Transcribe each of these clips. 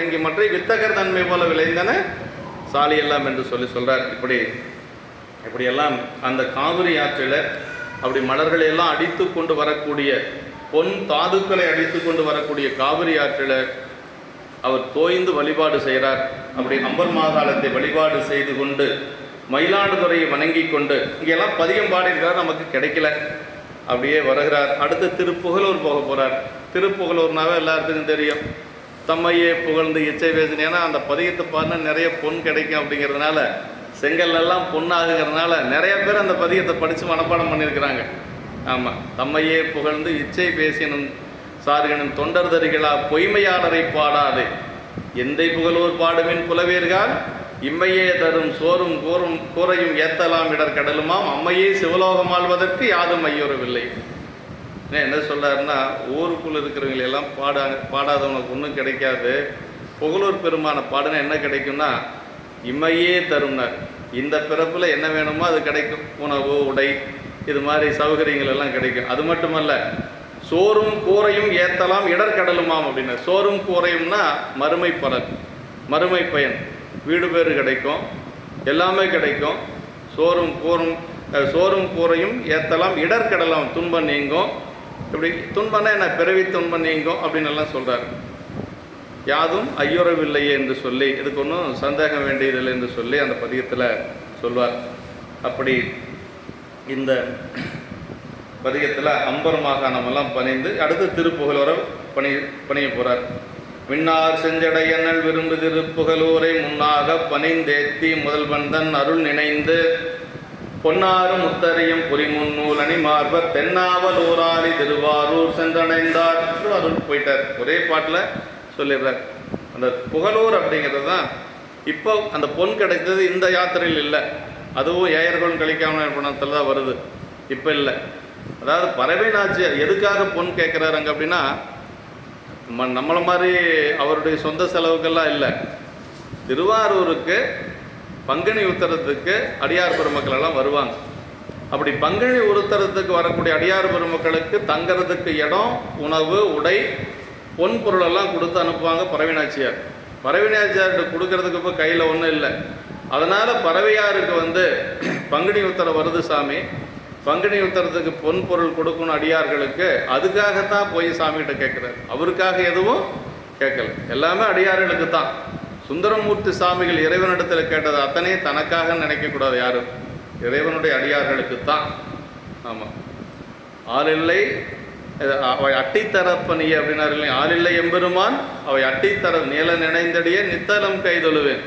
வணங்கி மற்ற வித்தகர் தன்மை போல விளைந்தன சாலி எல்லாம் என்று சொல்றார். இப்படியெல்லாம் அந்த காவிரி ஆற்றில் அப்படி மலர்களை எல்லாம் அடித்து கொண்டு வரக்கூடிய பொன் தாதுக்களை அடித்து கொண்டு வரக்கூடிய காவிரி ஆற்றில் அவர் தோய்ந்து வழிபாடு செய்கிறார். அப்படி அம்பர் மாகாளத்தை வழிபாடு செய்து கொண்டு மயிலாடுதுறையை வணங்கி கொண்டு இங்கெல்லாம் பதிகம் பாடியிருக்கிறார், நமக்கு கிடைக்கல. அப்படியே வருகிறார். அடுத்து திருப்புகலூர் போக போகிறார். திருப்புகலூர்னாவே எல்லாத்துக்கும் தெரியும், தம்மையே புகழ்ந்து இச்சை பேசின. ஏன்னா அந்த பதிகத்தை பாருன்னா நிறைய பொன் கிடைக்கும் அப்படிங்கிறதுனால, செங்கல்லாம் பொன்னாகுங்கிறதுனால நிறைய பேர் அந்த பதிகத்தை படித்து மனப்பாடம் பண்ணியிருக்கிறாங்க. ஆமாம், தம்மையே புகழ்ந்து இச்சை பேசினும் சார்கனும் தொண்டர் தரிகளா பொய்மையாளரை பாடாது எந்தை புகழூர் பாடுமின் புலவீர்கள் இம்மையே தரும் சோறும் கூரையும் ஏத்தலாம் இடர்கடலுமாம் அம்மையே சிவலோகம் ஆள்வதற்கு யாதும் ஐயுறவில்லை. என்ன சொல்றாருன்னா, ஊருக்குள்ள இருக்கிறவங்க எல்லாம் பாடாதவனுக்கு ஒன்றும் கிடைக்காது, புகழூர் பெருமான பாடுனா என்ன கிடைக்கும்னா இம்மையே தரும்னார். இந்த பிறப்பில் என்ன வேணுமோ அது கிடைக்கும், உணவு உடை இது மாதிரி சௌகரியங்கள் எல்லாம் கிடைக்கும். அது மட்டுமல்ல, சோறும் கூரையும் ஏத்தலாம் இடர்கடலுமாம் அப்படின்னா, சோறும் கூரையும்னா மறுமை பலன், மறுமை பயன், வீடு பேறு கிடைக்கும், எல்லாமே கிடைக்கும். சோறும் கூரையும் ஏத்தலாம் இடர்கடலாம், துன்பம் நீங்கும். இப்படி துன்பம்னா என்ன, பிறவி துன்பம் நீங்கும் அப்படின்னு எல்லாம் சொல்றாரு. யாதும் ஐயுறவில்லையே என்று சொல்லி, இதுக்கு ஒன்றும் சந்தேகம் வேண்டியதில்லை என்று சொல்லி அந்த பதிகத்தில் சொல்வார். அப்படி இந்த பதிகத்தில் அம்பர் மாகாணமெல்லாம் பணிந்து அடுத்து திருப்புகலூரை பணிய போகிறார். மின்னார் செஞ்சடையனல் விரும்பு திருப்புகலூரை முன்னாக பணிந்தேத்தி முதல் பந்தன் அருள் நினைந்து பொன்னாரும் முத்தரையும் புரிமுன்னூல் அணி மார்பர் தென்னாவலூராரி திருவாரூர் சென்றடைந்தார். அருள் போயிட்டார். ஒரே பாட்டில் சொல்லிடுறார். அந்த புகழூர் அப்படிங்கிறது தான் இப்போ அந்த பொன் கிடைத்தது இந்த யாத்திரையில் இல்லை, அதுவும் ஏயர்கோன் கழிக்காமல் பணத்தில் தான் வருது, இப்போ இல்லை. அதாவது பறவை நாச்சியார் எதுக்காக பொன் கேட்குறாரு அங்கே அப்படின்னா, நம்மளை மாதிரி அவருடைய சொந்த செலவுக்கெல்லாம் இல்லை, திருவாரூருக்கு பங்குனி உத்தரத்துக்கு அடியார் பெருமக்கள் எல்லாம் வருவாங்க. அப்படி பங்குனி உத்தரத்துக்கு வரக்கூடிய அடியார் பெருமக்களுக்கு தங்கிறதுக்கு இடம், உணவு, உடை, பொன் பொருளெல்லாம் கொடுத்து அனுப்புவாங்க பறவை நாச்சியார். பறவை நாச்சியார்கிட்ட கொடுக்கறதுக்கு இப்போ கையில் ஒன்றும் இல்லை. அதனால் பறவையாருக்கு பங்குனி உத்தரம் வருது சாமி, பங்குனி உத்தரத்துக்கு பொன் பொருள் கொடுக்கணும் அடியார்களுக்கு, அதுக்காகத்தான் போய் சாமிகிட்ட கேட்குறாரு. அவருக்காக எதுவும் கேட்கல, எல்லாமே அடியார்களுக்கு தான். சுந்தரமூர்த்தி சாமிகள் இறைவனிடத்தில் கேட்டது அத்தனை தனக்காக நினைக்கக்கூடாது, யாரும் இறைவனுடைய அடியார்களுக்கு தான். ஆமாம், ஆளில்லை அவை அட்டித்தரப்பணிய அப்படின்னாரு இல்லையா, ஆளில்லை எம்பெருமான் அவை அட்டித்தர நீல நினைந்தடியே நித்தலம் கைதொழுவேன்.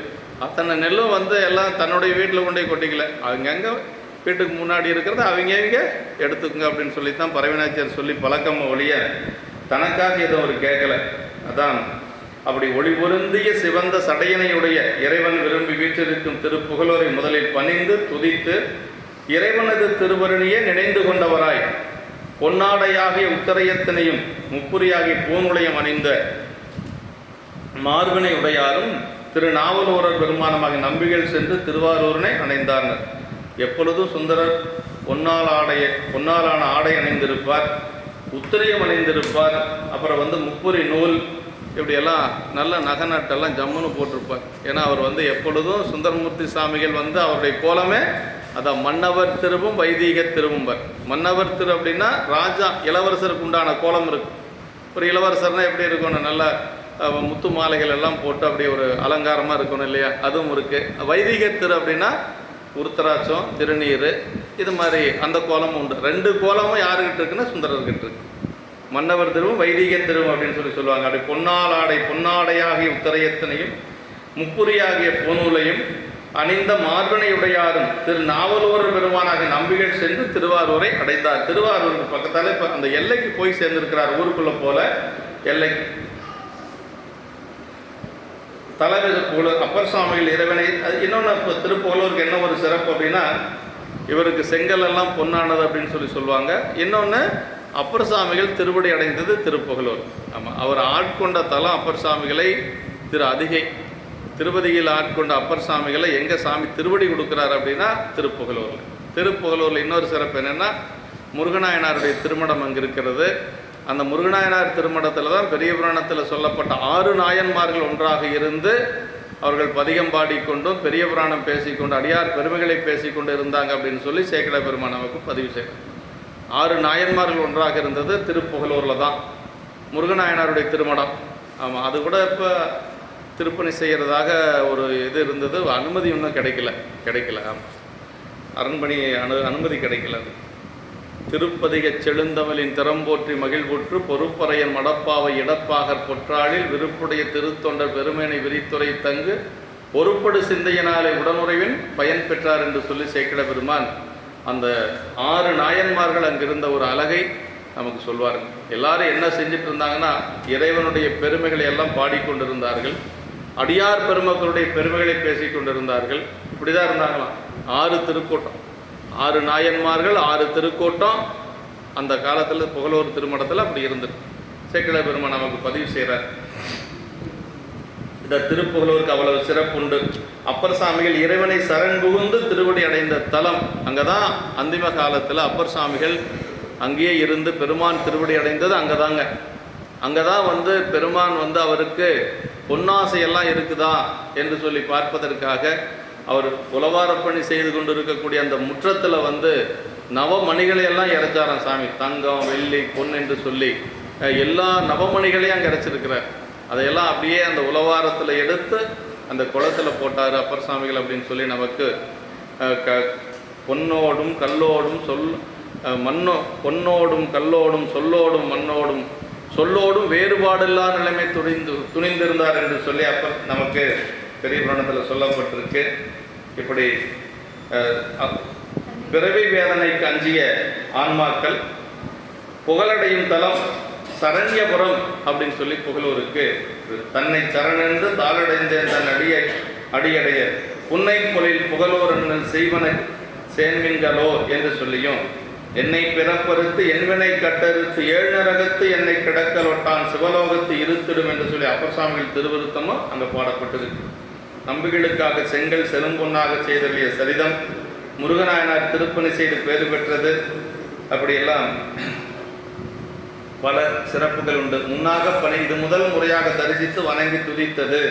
அத்தனை நெல்லும் எல்லாம் தன்னுடைய வீட்டில் கொண்டே கொட்டிக்கல, அவங்கங்க வீட்டுக்கு முன்னாடி இருக்கிறத அவங்க எடுத்துக்குங்க அப்படின்னு சொல்லித்தான் பறவைநாச்சியார் சொல்லி பழக்கம் ஒழிய தனக்காக எதுவும் அவர் கேட்கல. அதான் அப்படி ஒளி பொருந்திய சிவந்த சடையனையுடைய இறைவன் விரும்பி வீற்றிருக்கும் திருப்புகழூரை முதலில் பணிந்து துதித்து இறைவனது திருவருணியே நினைந்து கொண்டவராய் பொன்னாடையாகிய உத்தரையத்தினையும் முப்புரியாகிய பூங்குளையும் அணிந்த மார்பினை உடையாரும் திருநாவலூரர் பெருமானமாக நம்பிகள் சென்று திருவாரூரனை அணைந்தார்கள். எப்பொழுதும் சுந்தரர் பொன்னாலான ஆடை அணிந்திருப்பார், உத்திரையம் அணிந்திருப்பார், அப்புறம் முப்புரி நூல் இப்படியெல்லாம் நல்ல நகை நட்டெல்லாம் ஜம்முன்னு போட்டிருப்பார். ஏன்னா அவர் எப்பொழுதும் சுந்தரமூர்த்தி சாமிகள் அவருடைய கோலமே அதான் மன்னவர் திருவும் வைதீக திருவும்பர். மன்னவர் திரு அப்படின்னா ராஜா இளவரசருக்கு உண்டான கோலம் இருக்கு. ஒரு இளவரசர்னா எப்படி இருக்கணும், நல்ல முத்து மாலைகள் எல்லாம் போட்டு அப்படி ஒரு அலங்காரமாக இருக்கணும் இல்லையா, அதுவும் இருக்குது. வைதிக திரு அப்படின்னா உருத்தராட்சம், திருநீர், இது மாதிரி அந்த கோலமும் உண்டு. ரெண்டு கோலமும் யாருக்கிட்ட இருக்குன்னா சுந்தரர்கிட்ட இருக்கு. மன்னவர் திருவும் வைதிக திருவும் அப்படின்னு சொல்லுவாங்க. அப்படி பொன்னாடையாகிய உத்தரையத்தினையும் முப்புரியாகிய பூநூலையும் அணிந்த மார்பனையுடையாரும் திருநாவலூர் பெருமானாக நம்பிகள் சென்று திருவாரூரை அடைந்தார். திருவாரூருக்கு பக்கத்தால் இப்போ அந்த எல்லைக்கு போய் சேர்ந்திருக்கிறார், ஊருக்குள்ள போல எல்லைக்கு. தலைவர் புகழூர் அப்பர் சுவாமிகள் இறைவனை. இன்னொன்று இப்போ திருப்புகழூருக்கு என்ன ஒரு சிறப்பு அப்படின்னா, இவருக்கு செங்கல் எல்லாம் பொன்னானது அப்படின்னு சொல்லுவாங்க. இன்னொன்று அப்பர் சுவாமிகள் திருவடி அடைந்தது திருப்புகழூர். ஆமாம், அவர் ஆட்கொண்ட தலம் அப்பர் சுவாமிகளை அதிகை திருப்பதியில் ஆட்கொண்ட அப்பர் சாமிகளை எங்கே சாமி திருவடி கொடுக்குறாரு அப்படின்னா திருப்புகழூரில். திருப்புகழூரில் இன்னொரு சிறப்பு என்னென்னா, முருகநாயனாருடைய திருமணம் அங்கே இருக்கிறது. அந்த முருகநாயனார் திருமணத்தில் தான் பெரிய புராணத்தில் சொல்லப்பட்ட 6 நாயன்மார்கள் ஒன்றாக இருந்து அவர்கள் பதிகம் பாடிக்கொண்டும் பெரிய புராணம் பேசிக்கொண்டு அடியார் பெருமைகளை பேசிக்கொண்டு இருந்தாங்க அப்படின்னு சொல்லி சேக்கிழ பெருமான் நமக்கு பதிவு செய்கிறார். 6 நாயன்மார்கள் ஒன்றாக இருந்தது திருப்புகலூரில் தான் முருகநாயனாருடைய திருமணம். ஆமாம், அது கூட இப்போ திருப்பணி செய்கிறதாக ஒரு இது இருந்தது, அனுமதி இன்னும் கிடைக்கல. ஆமாம், அரண்மனை அனுமதி கிடைக்கல. அது திருப்பதிக செழுந்தவளின் திறம்போற்றி மகிழ்வுற்று பொறுப்பறையன் மடப்பாவை இடப்பாகர் பொற்றாளில் விருப்புடைய திருத்தொண்டர் பெருமேனை விரித்துறை தங்கு பொறுப்படு சிந்தையினாலே உடனுறைவின் பயன் பெற்றார் என்று சொல்லி சேக்கிழ பெருமான் அந்த 6 நாயன்மார்கள் அங்கிருந்த ஒரு அழகை நமக்கு சொல்வார்கள். எல்லாரும் என்ன செஞ்சுட்டு இருந்தாங்கன்னா, இறைவனுடைய பெருமைகளை எல்லாம் பாடிக்கொண்டிருந்தார்கள், அடியார் பெருமக்களுடைய பெருமைகளை பேசிக்கொண்டிருந்தார்கள். இப்படி தான் இருந்தாங்களாம். 6 திருக்கூட்டம், 6 நாயன்மார்கள், 6 திருக்கூட்டம். அந்த காலத்தில் புகழூர் திருமணத்தில் அப்படி இருந்தது. சேக்கிழ பெருமான் நமக்கு பதிவு செய்கிறார். இந்த திருப்புகழூருக்கு அவ்வளவு சிறப்புண்டு. அப்பர் சாமிகள் இறைவனை சரண் புகுந்து திருவடி அடைந்த தலம் அங்கே தான். அந்திம காலத்தில் அப்பர் சாமிகள் அங்கேயே இருந்து பெருமான் திருவடி அடைந்தது அங்கே தாங்க. அங்கே தான் பெருமான் அவருக்கு பொன்னாசையெல்லாம் இருக்குதா என்று சொல்லி பார்ப்பதற்காக அவர் உலவாரப்பணி செய்து கொண்டு இருக்கக்கூடிய அந்த முற்றத்தில் நவமணிகளை எல்லாம் இறைச்சாராம் சாமி. தங்கம், வெள்ளி, பொன் என்று சொல்லி எல்லா நவமணிகளையும் அங்கே இறைச்சிருக்கிறார். அதையெல்லாம் அப்படியே அந்த உலவாரத்தில் எடுத்து அந்த குளத்தில் போட்டார் அப்பர் சாமிகள் அப்படின்னு சொல்லி நமக்கு பொன்னோடும் கல்லோடும் பொன்னோடும் கல்லோடும் சொல்லோடும் மண்ணோடும் சொல்லோடும் வேறுபாடில்லா நிலைமை துணிந்திருந்தார் என்று சொல்லி அப்பர் நமக்கு பெரிய புராணத்தில் சொல்லப்பட்டிருக்கு. இப்படி பிறவி வேதனைக்கு அஞ்சிய ஆன்மாக்கள் புகழடையும் தலம் சரண்யபுரம் அப்படின்னு சொல்லி புகழூருக்கு தன்னை சரணென்று தாளடைந்தேன் தன் அடியடைய புன்னை பொலில் புகழூர் செய்வன சேன்மின்களோ என்று சொல்லியும், என்னை பிறப்பறுத்து என்வினை கட்டறுத்து 7 நரகத்து என்னை கிடக்கல் ஒட்டான் சிவலோகத்து இருத்திடும் என்று சொல்லி அப்பர் சாமிகள் திருவிருத்தமும் அங்கே பாடப்பட்டிருக்கு. நம்பிகளுக்காக செங்கல் செரும்பொன்னாக செய்தறிய சரிதம், முருகநாயனார் திருப்பணி செய்து பேறு பெற்றது. அப்படியெல்லாம் பல சிறப்புகள் உண்டு. முன்னாக பணி இது முதல் முறையாக தரிசித்து வணங்கி துதித்தது.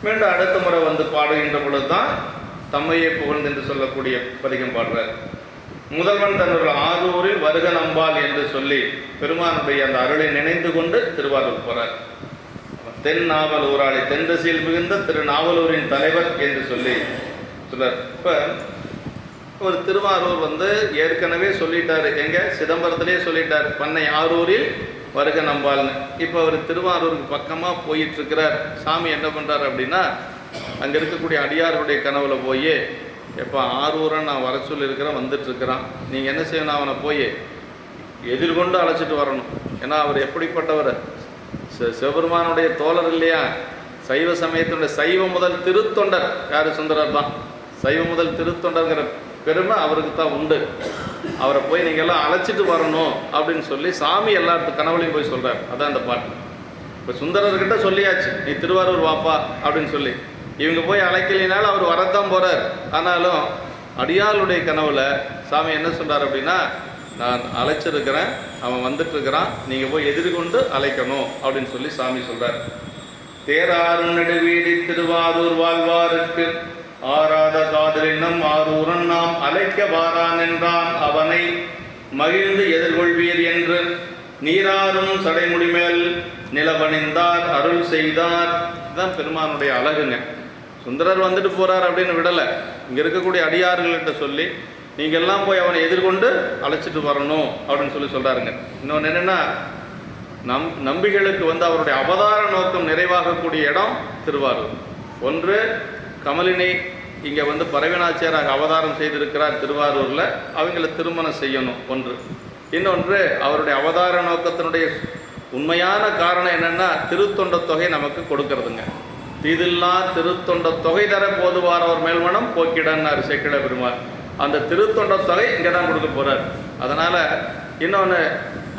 மீண்டும் அடுத்த முறை பாடுகின்ற பொழுது தான் தம்மையே புகழ்ந்து என்று சொல்லக்கூடிய பதிகம் பாடுறார். முதல்வன் தன்னுடைய ஆரூரில் வருக நம்பால் என்று சொல்லி பெருமானுடைய அந்த அருளை நினைந்து கொண்டு திருவாரூர் போறார். தென் நாவலூராளி தென்திசையில் மிகுந்த திருநாவலூரின் தலைவர் என்று சொல்லி சொல்றார். இப்போ ஒரு திருவாரூர் ஏற்கனவே சொல்லிட்டாரு, எங்க சிதம்பரத்திலே சொல்லிட்டார், பண்ணை ஆரூரில் வருக நம்பால்னு. இப்போ அவர் திருவாரூருக்கு பக்கமாக போயிட்டு இருக்கிறார். சாமி என்ன பண்ணுறாரு அப்படின்னா, அங்கே இருக்கக்கூடிய அடியாருடைய கனவுல போய், எப்போ ஆரூரை நான் வர சொல்லியிருக்கிறேன், வந்துட்டுருக்கிறான், நீங்கள் என்ன செய்யணும், அவனை போய் எதிர்கொண்டு அழைச்சிட்டு வரணும். ஏன்னா அவர் எப்படிப்பட்டவர், சிவபெருமானுடைய தோழர் இல்லையா, சைவ சமயத்தினுடைய சைவ முதல் திருத்தொண்டர் யார், சுந்தரர் தான். சைவ முதல் திருத்தொண்டர்கிற பெருமை அவருக்கு தான் உண்டு. அவரை போய் நீங்கள் எல்லாம் அழைச்சிட்டு வரணும் அப்படின்னு சொல்லி சாமி எல்லாத்துக்கும் கனவுலையும் போய் சொல்கிறார். அதான் அந்த பாட்டு. இப்போ சுந்தரர்கிட்ட சொல்லியாச்சு, நீ திருவாரூர் வாப்பா அப்படின்னு சொல்லி. இவங்க போய் அழைக்கலினாலும் அவர் வரத்தான் போகிறார். ஆனாலும் அடியாளுடைய கனவுல சாமி என்ன சொல்கிறார் அப்படின்னா, நான் அழைச்சிருக்கிறேன், அவன் வந்துட்டுருக்கிறான், நீங்கள் போய் எதிர்கொண்டு அழைக்கணும் அப்படின்னு சொல்லி சாமி சொல்கிறார். தேராறு நடுவீடி திருவாரூர் வாழ்வாருக்கு ஆராத காதலினம் ஆரூரன் நாம் அழைக்க வாரான் என்றான், அவனை மகிழ்ந்து எதிர்கொள்வீர் என்று நீராறும் சடைமுடிமேல் நிலவணிந்தார் அருள் செய்தார். இதுதான் பெருமானுடைய அழகுங்க. சுந்தரர் வந்துட்டு போகிறார் அப்படின்னு விடலை, இங்கே இருக்கக்கூடிய அடியார்கள்கிட்ட சொல்லி நீங்கள்லாம் போய் அவனை எதிர்கொண்டு அழைச்சிட்டு வரணும் அப்படின்னு சொல்லி சொல்கிறாருங்க. இன்னொன்று என்னென்னா, நம்பிகளுக்கு அவருடைய அவதார நோக்கம் நிறைவாகக்கூடிய இடம் திருவாரூர். ஒன்று, கமலினி இங்கே பரவினாச்சியாராக அவதாரம் செய்திருக்கிறார் திருவாரூரில், அவங்கள திருமணம் செய்யணும் ஒன்று. இன்னொன்று, அவருடைய அவதார நோக்கத்தினுடைய உண்மையான காரணம் என்னென்னா, திருத்தொண்ட தொகை நமக்கு கொடுக்கறதுங்க. தீதில்லா திருத்தொண்ட தொகை தர போதுவார் அவர் மேல்மனம் போக்கிடன்னார் சேக்கிழ பெருமாள். அந்த திருத்தொண்ட தொகை இங்கே தான் கொடுக்க போகிறார். அதனால் இன்னொன்று,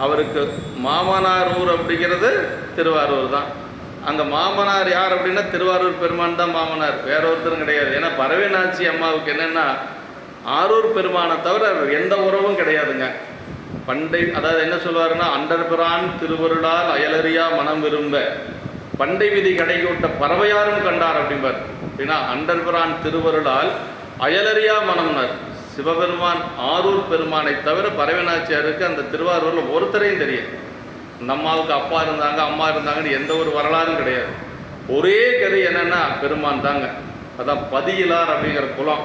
அவருக்கு மாமனார் ஊர் அப்படிங்கிறது திருவாரூர் தான். அங்கே மாமனார் யார் அப்படின்னா திருவாரூர் பெருமான் தான் மாமனார், வேற ஒருத்தரும் கிடையாது. ஏன்னா பரவேனாச்சி அம்மாவுக்கு என்னென்னா, ஆரூர் பெருமானை தவிர எந்த உறவும் கிடையாதுங்க. பண்டை, அதாவது என்ன சொல்வாருன்னா, அண்டர்பிரான் திருவருளால் அயலறியா மனம் விரும்ப பண்டை விதி கடைகோட்ட பறவையாரும் கண்டார் அப்படிம்பார். அப்படின்னா அண்டர்பிரான் திருவருளால் அயலறியா மனம்னார். சிவபெருமான் ஆரூர் பெருமானை தவிர பறவைநாச்சியாருக்கு அந்த திருவாரூரில் ஒருத்தரையும் தெரியும். இந்த அம்மாவுக்கு அப்பா இருந்தாங்க அம்மா இருந்தாங்கன்னு எந்த ஒரு வரலாறும் கிடையாது. ஒரே கதை என்னென்னா பெருமான் தாங்க. அதான் பதியிலார் அப்படிங்கிற குலம்.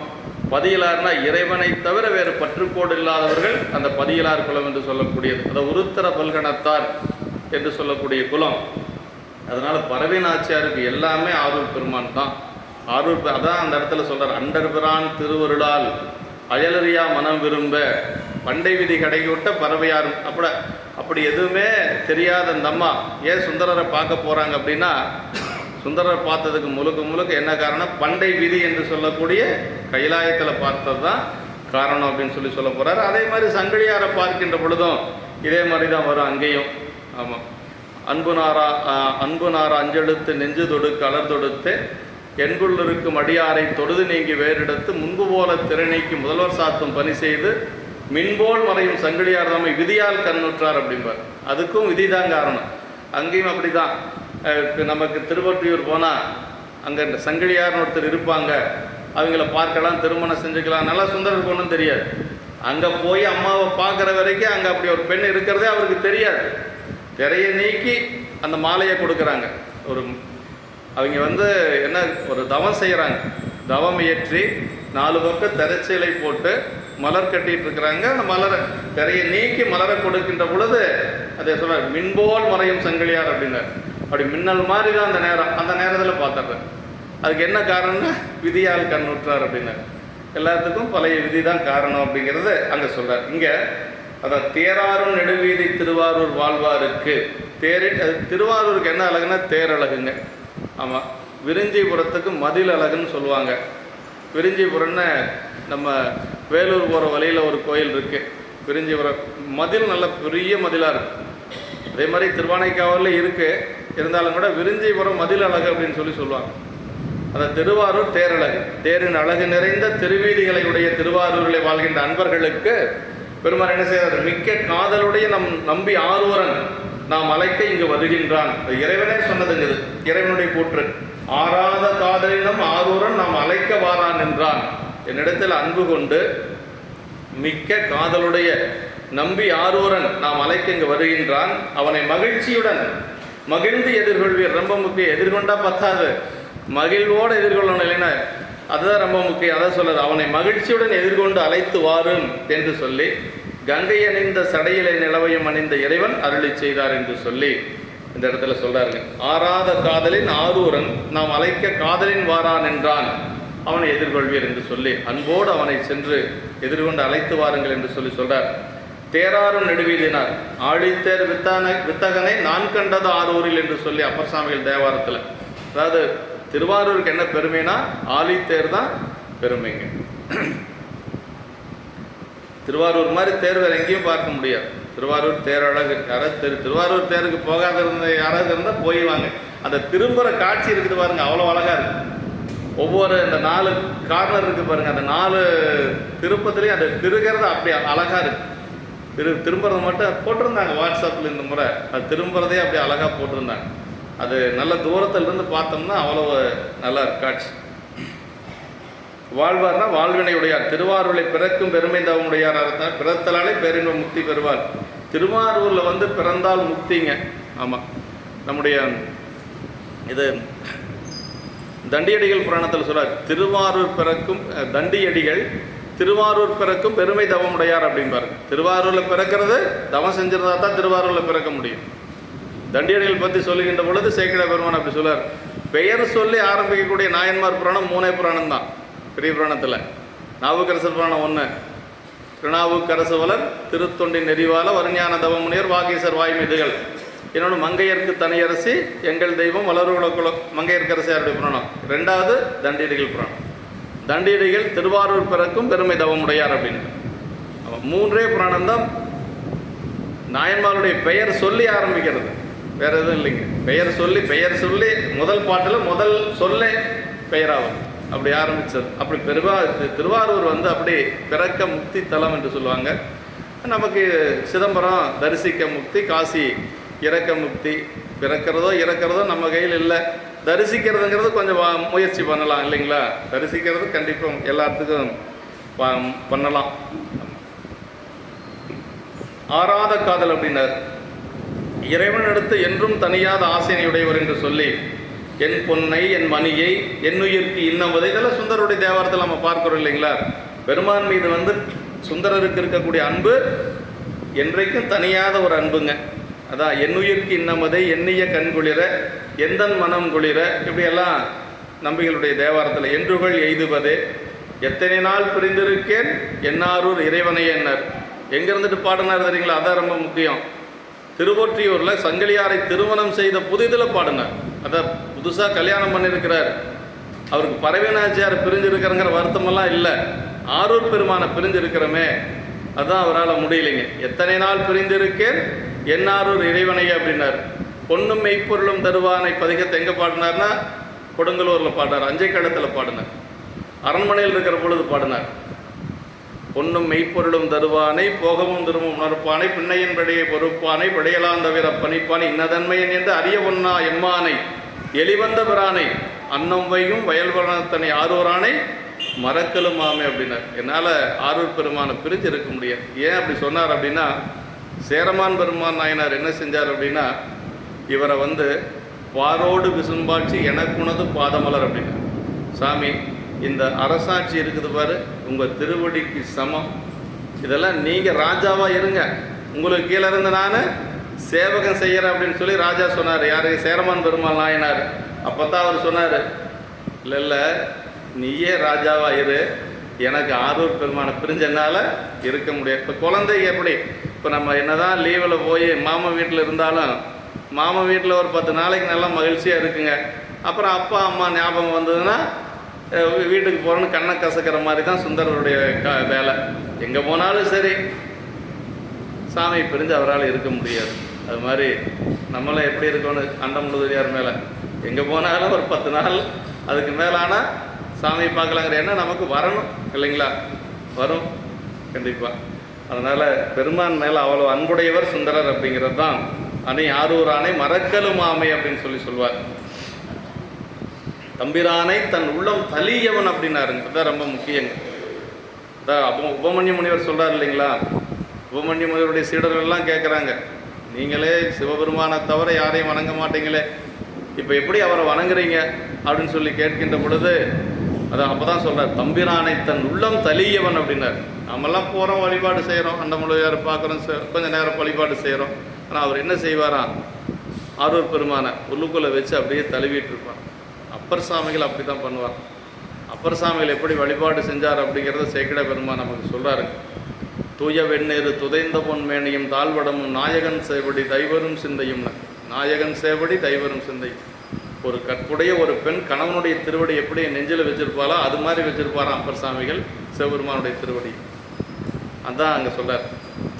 பதியிலார்னா இறைவனை தவிர வேறு பற்றுக்கோடு இல்லாதவர்கள் அந்த பதியிலார் குலம் என்று சொல்லக்கூடியது. அதை உருத்தர பல்கணத்தார் என்று சொல்லக்கூடிய குலம். அதனால் பறவை நாச்சியாருக்கு எல்லாமே ஆரூர் பெருமான் தான். ஆரூர் அதான் அந்த இடத்துல சொல்கிறார், அண்டர்பிரான் திருவருளால் அயலறியா மனம் விரும்ப பண்டை விதி கடைகோட்ட பறவையாரும். அப்படி எதுவுமே தெரியாத அந்த அம்மா ஏன் சுந்தரரை பார்க்க போகிறாங்க அப்படின்னா, சுந்தரரை பார்த்ததுக்கு முழுக்க என்ன காரணம், பண்டை விதி என்று சொல்லக்கூடிய கைலாயத்தில் பார்த்தது தான் காரணம் அப்படின்னு சொல்ல போகிறார். அதே மாதிரி சங்கிலியாரை பார்க்கின்ற பொழுதும் இதே மாதிரி தான் வரும் அங்கேயும். ஆமாம், அன்பு நாரா அஞ்செழுத்து நெஞ்சு தொடுக்கு அலர் தொடுத்து எண்குள் இருக்கும் அடியாரை தொடுது நீங்கி வேறெடுத்து முன்பு போல திறனைக்கு முதல்வர் சாத்தும் பணி செய்து மின்போல் மறையும் சங்கிலியார் தம்மை விதியால் கண்ணுற்றார் அப்படிம்பார். அதுக்கும் விதி தான் காரணம். அங்கேயும் அப்படி தான். நமக்கு திருவொற்றியூர் போனால் அங்கே இந்த சங்கிலியார்னு ஒருத்தர் இருப்பாங்க, அவங்கள பார்க்கலாம், திருமணம் செஞ்சுக்கலாம். நல்லா சுந்தரருக்கு ஒன்றும் தெரியாது. அங்கே போய் அம்மாவை பார்க்குற வரைக்கும் அங்கே அப்படி ஒரு பெண் இருக்கிறதே அவருக்கு தெரியாது. திரையை நீக்கி அந்த மாலையை கொடுக்குறாங்க. அவங்க என்ன ஒரு தவம் செய்கிறாங்க. தவம் இயற்றி 4 பக்கம் திரைச்சீலை போட்டு மலர் கட்டிகிட்டு இருக்கிறாங்க. அந்த மலரை திரையை நீக்கி மலரை கொடுக்கின்ற பொழுது அதை சொல்கிறார், மின்போல் மறையும் சங்கிலியார் அப்படின்னார். அப்படி மின்னல் மாதிரி தான் அந்த நேரத்தில் பார்த்துட்றேன். அதுக்கு என்ன காரணம்னா விதியால் கண்ணுற்றார் அப்படின்னார். எல்லாத்துக்கும் பழைய விதி தான் காரணம் அப்படிங்கிறது அங்கே சொல்கிறார். இங்கே அதான் தேராரும் நெடுவீதி திருவாரூர் வாழ்வாருக்கு திருவாரூருக்கு என்ன அழகுன்னா தேர் அழகுங்க. ஆமாம், விரிஞ்சிபுரத்துக்கு மதில் அழகுன்னு சொல்லுவாங்க. விரிஞ்சிபுரம்னு நம்ம வேலூர் போகிற வழியில் ஒரு கோயில் இருக்குது. விரிஞ்சிபுரம் மதில் நல்ல பெரிய மதிலாக இருக்குது. அதே மாதிரி திருவானைக்காவலில் இருக்குது. இருந்தாலும் கூட விரிஞ்சிபுரம் மதில் அழகு அப்படின்னு சொல்லுவாங்க. அந்த திருவாரூர் தேரழகு, தேரின் அழகு நிறைந்த திருவீதிகளை உடைய திருவாரூரில் வாழ்கின்ற அன்பர்களுக்கு பெருமாள் என்ன செய்கிறார், மிக்க காதலுடைய நம்பி ஆரூரன் நாம் அழைக்க இங்கு வருகின்றான். இறைவனே சொன்னதுங்கிறது, இறைவனுடைய கூற்று. ஆறாத காதலினம் ஆரூரன் நாம் அழைக்க வாரான் என்றான். என்னிடத்தில் அன்பு கொண்டு மிக்க காதலுடைய நம்பி ஆரூரன் நாம் அழைக்க இங்கு வருகின்றான். அவனை மகிழ்ச்சியுடன் மகிழ்ந்து எதிர்கொள்வீர். ரொம்ப முக்கியம். எதிர்கொண்டா பத்தாது, மகிழ்வோடு எதிர்கொள்ளணும் இல்லைன்னா அதுதான் ரொம்ப முக்கியம். அதை சொல்லுது, அவனை மகிழ்ச்சியுடன் எதிர்கொண்டு அழைத்து வாரும் என்று சொல்லி கங்கை அணிந்த சடையிலை நிலவையும் அணிந்த இறைவன் அருளி செய்தார் என்று சொல்லி இந்த இடத்துல சொல்றாருங்க. ஆறாத காதலின் ஆரூரன் நாம் அழைக்க காதலின் வாரான் என்றான், அவனை எதிர்கொள்வீர் என்று சொல்லி அன்போடு அவனை சென்று எதிர்கொண்டு அழைத்து வாருங்கள் என்று சொல்றார். தேராரும் நெடுவீதினார் ஆழித்தேர் வித்தகனை நான் கண்டது ஆரூரில் என்று சொல்லி அப்பர் சாமிகள் தேவாரத்தில். அதாவது திருவாரூருக்கு என்ன பெருமைனா ஆழித்தேர் தான் பெருமைங்க. திருவாரூர் மாதிரி தேர் வேறு எங்கேயும் பார்க்க முடியாது. திருவாரூர் தேர் அழகு. யாராவது திருவாரூர் தேருக்கு போகாத யாராவது இருந்தால் போயிடுவாங்க. அந்த திரும்புகிற காட்சி இருக்குது பாருங்க, அவ்வளோ அழகாக இருக்குது. ஒவ்வொரு இந்த 4 கார்னர் இருக்குது பாருங்கள், அந்த 4 திருப்பத்துலேயும் அந்த திருகிறது அப்படி அழகாக இருக்குது. திரும்புறது மட்டும் போட்டிருந்தாங்க வாட்ஸ்அப்பில் இந்த முறை. அது திரும்புறதே அப்படி அழகாக போட்டிருந்தாங்க. அது நல்ல தூரத்திலிருந்து பார்த்தோம்னா அவ்வளோ நல்லா காட்சி. வாழ்வார்னா வாழ்வினையுடையார். திருவாரூரை பிறக்கும் பெருமை தவமுடையார். பிறத்தலாலே பேரின்ப முக்தி பெறுவார். திருவாரூரில் பிறந்தால் முக்திங்க. ஆமாம், நம்முடைய இது தண்டியடிகள் புராணத்தில் சொல்றார், திருவாரூர் பிறக்கும் தண்டியடிகள் திருவாரூர் பிறக்கும் பெருமை தவமுடையார் அப்படின்பாரு. திருவாரூரில் பிறக்கிறது தவம் செஞ்சிருந்தா தான் திருவாரூரில் பிறக்க முடியும். தண்டியடிகள் பற்றி சொல்லுகின்ற பொழுது சேக்கிழ பெருமான் அப்படி சொல்றார், பெயர் சொல்லி ஆரம்பிக்கக்கூடிய நாயன்மார் புராணம் 3 புராணம் தான் பெரிய புராணத்தில். நாவுக்கரசர் புராணம் 1, திருநாவுக்கரசுவலர் திருத்தொண்டி நெறிவால வருஞான தவமுனியர் வாகீசர் வாய்மீதுகள். இன்னொன்று மங்கையர்க்கு தனியரசி எங்கள் தெய்வம் வளர்குல மங்கையர்க்கரசியாருடைய புராணம். 2வது தண்டியடிகள் புராணம். தண்டியடிகள் திருவாரூர் பிறக்கும் பெருமை தவமுடையார் அப்படின்னு 3 புராணம் தான் நாயன்மாருடைய பெயர் சொல்லி ஆரம்பிக்கிறது, வேற எதுவும் இல்லைங்க. பெயர் சொல்லி முதல் பாட்டில் முதல் சொல்லே பெயராகும், அப்படி ஆரம்பித்தது. அப்படி திருவாரூர் அப்படி பிறக்க முக்தி தலம் என்று சொல்லுவாங்க. நமக்கு சிதம்பரம் தரிசிக்க முக்தி, காசி இறக்க முக்தி. பிறக்கிறதோ இறக்கிறதோ நம்ம கையில் இல்லை. தரிசிக்கிறதுங்கிறது கொஞ்சம் முயற்சி பண்ணலாம் இல்லைங்களா? தரிசிக்கிறது கண்டிப்பாக எல்லாத்துக்கும் பண்ணலாம். ஆறாத காதல் அப்படின்னார். இறைவனிடத்து என்றும் தனியாத ஆசையுடையவர் என்று சொல்லி என் பொன்னை, என் மணியை, என்னுயிர்க்கு இன்னவதை, இதெல்லாம் சுந்தரருடைய தேவாரத்தில் நம்ம பார்க்கிறோம் இல்லைங்களா? பெருமான் மீது சுந்தரருக்கு இருக்கக்கூடிய அன்பு என்றைக்கும் தனியாத ஒரு அன்புங்க. அதான் என்னுயிர்க்கு இன்னமதை, எண்ணிய கண் குளிர, எந்தன் மனம் குளிர, இப்படியெல்லாம் நம்பிகளுடைய தேவாரத்தில் என்றுகள் எய்துவதே, எத்தனை நாள் பிரிந்திருக்கேன் என்னாரூர் இறைவனை என்னார். எங்கேருந்துட்டு பாடினார் தெரியுங்களா? அதான் ரொம்ப முக்கியம். திருவொற்றியூரில் சங்கிலியாரை திருமணம் செய்த புதிதில் பாடினார். அதான் புதுசாக கல்யாணம் பண்ணியிருக்கிறார். அவருக்கு பரவேனாச்சியார் பிரிஞ்சிருக்கிறங்கிற வருத்தமெல்லாம் இல்லை. ஆரூர் பெருமானை பிரிஞ்சிருக்கிறோமே, அதுதான் அவரால் முடியலைங்க. எத்தனை நாள் பிரிந்திருக்கேன் என்னாரூர் இறைவனையே அப்படின்னார். பொண்ணும் மெய்ப்பொருளும் தருவானை பதிகத்தை எங்கே பாடினார்னா கொடுங்கலூரில் பாடினார், அஞ்சை கடத்தில் பாடினார், அரண்மனையில் இருக்கிற பொழுது பாடினார். பொன்னும் மெய்ப்பொருளும் தருவானை, போகமும் திரும்பும் உணர்ப்பானை, பின்னையின் படையை பொறுப்பானை, படையலான் தவிர பணிப்பானை, இன்னதன்மையன் என்று அறிய ஒன்னா எம்மானை, எலிவந்த பிரானை, அன்னம் வையும் வயல்வனத்தனை ஆரூரானை மறக்கலும் ஆமை அப்படின்னார். என்னால் ஆரூர் பெருமானை பிரிஞ்சு இருக்க முடியாது. ஏன் அப்படி சொன்னார் அப்படின்னா, சேரமான் பெருமான் நாயனார் என்ன செஞ்சார் அப்படின்னா, இவரை பாரோடு விசும்பாட்சி எனக்குனது பாதமலர் அப்படின்னா, சாமி இந்த அரசாட்சி இருக்குது பாரு, உங்கள் திருவடிக்கு சமம், இதெல்லாம் நீங்கள் ராஜாவாக இருங்க, உங்களுக்கு கீழே இருந்து நான் சேவகம் செய்கிறேன் அப்படின்னு சொல்லி ராஜா சொன்னார். யார்? சேரமான் பெருமாள் நாயனார். அப்போ தான் அவர் சொன்னார், இல்லை நீயே ராஜாவாக இரு, எனக்கு ஆரூர் பெருமானை பிரிஞ்சனால இருக்க முடியாது. இப்போ குழந்தைங்க எப்படி, இப்போ நம்ம என்னதான் லீவில் போய் மாமா வீட்டில் இருந்தாலும் மாமா வீட்டில் ஒரு 10 நாளைக்கு நல்லா மகிழ்ச்சியாக இருக்குங்க. அப்புறம் அப்பா அம்மா ஞாபகம் வந்ததுன்னா வீட்டுக்கு போகிறோன்னு கண்ணை கசக்கிற மாதிரி தான் சுந்தரருடைய வேலை. எங்கே போனாலும் சரி சாமி பிரிஞ்சு அவரால் இருக்க முடியாது. அது மாதிரி நம்மளாம் எப்படி இருக்கணும் அண்டமுழுதியார் மேலே, எங்கே போனாலும் ஒரு 10 நாள் அதுக்கு மேலானா சாமியை பார்க்கலாங்கிற எண்ணம் நமக்கு வரணும் இல்லைங்களா? வரும் கண்டிப்பாக. அதனால் பெருமான் மேலே அவ்வளோ அன்புடையவர் சுந்தரர் அப்படிங்கிறது தான் அணை ஆரூரானை மறக்கலும் ஆமை அப்படின்னு சொல்லுவார். தம்பிரானை தன் உள்ளம் தலியவன் அப்படின்னாருங்க. அதுதான் ரொம்ப முக்கியங்க. அதான் உபமன்ய முனிவர் சொல்கிறார் இல்லைங்களா? உபமன்ய முனிவருடைய சீடர்கள்லாம் கேட்குறாங்க, நீங்களே சிவபெருமானை தவிர யாரையும் வணங்க மாட்டீங்களே, இப்போ எப்படி அவரை வணங்குறீங்க அப்படின்னு சொல்லி கேட்கின்ற பொழுது அதான் அப்போ தான் சொல்கிறார், தம்பிரானை தன் உள்ளம் தலியவன் அப்படின்னார். நம்மெல்லாம் போகிறோம், வழிபாடு செய்கிறோம், அந்த முழுவையார் பார்க்குறோம், கொஞ்சம் நேரம் வழிபாடு செய்கிறோம். ஆனால் அவர் என்ன செய்வாராம், ஆரூர் பெருமானை உள்ளுக்குள்ளே வச்சு அப்படியே தழுவிட்டு இருப்பார். அப்பர் சாமிகள் அப்படி தான் பண்ணுவார். அப்பர் சாமிகள் எப்படி வழிபாடு செஞ்சார் அப்படிங்கிறத சேக்கிட பெருமான் நமக்கு சொல்கிறாருங்க. தூய வெண்ணீர் துதைந்த பொன்மேனியும் தாழ்வடமும் நாயகன் சேவடி தைவரும் சிந்தையும். நாயகன் சேவடி தைவரும் சிந்தை. ஒரு கற்புடைய ஒரு பெண் கணவனுடைய திருவடி எப்படி நெஞ்சில் வச்சிருப்பாளோ அது மாதிரி வச்சிருப்பாராம் அப்பர் சாமிகள் சிவபெருமானுடைய திருவடி. அதான் அங்கே சொல்றார்,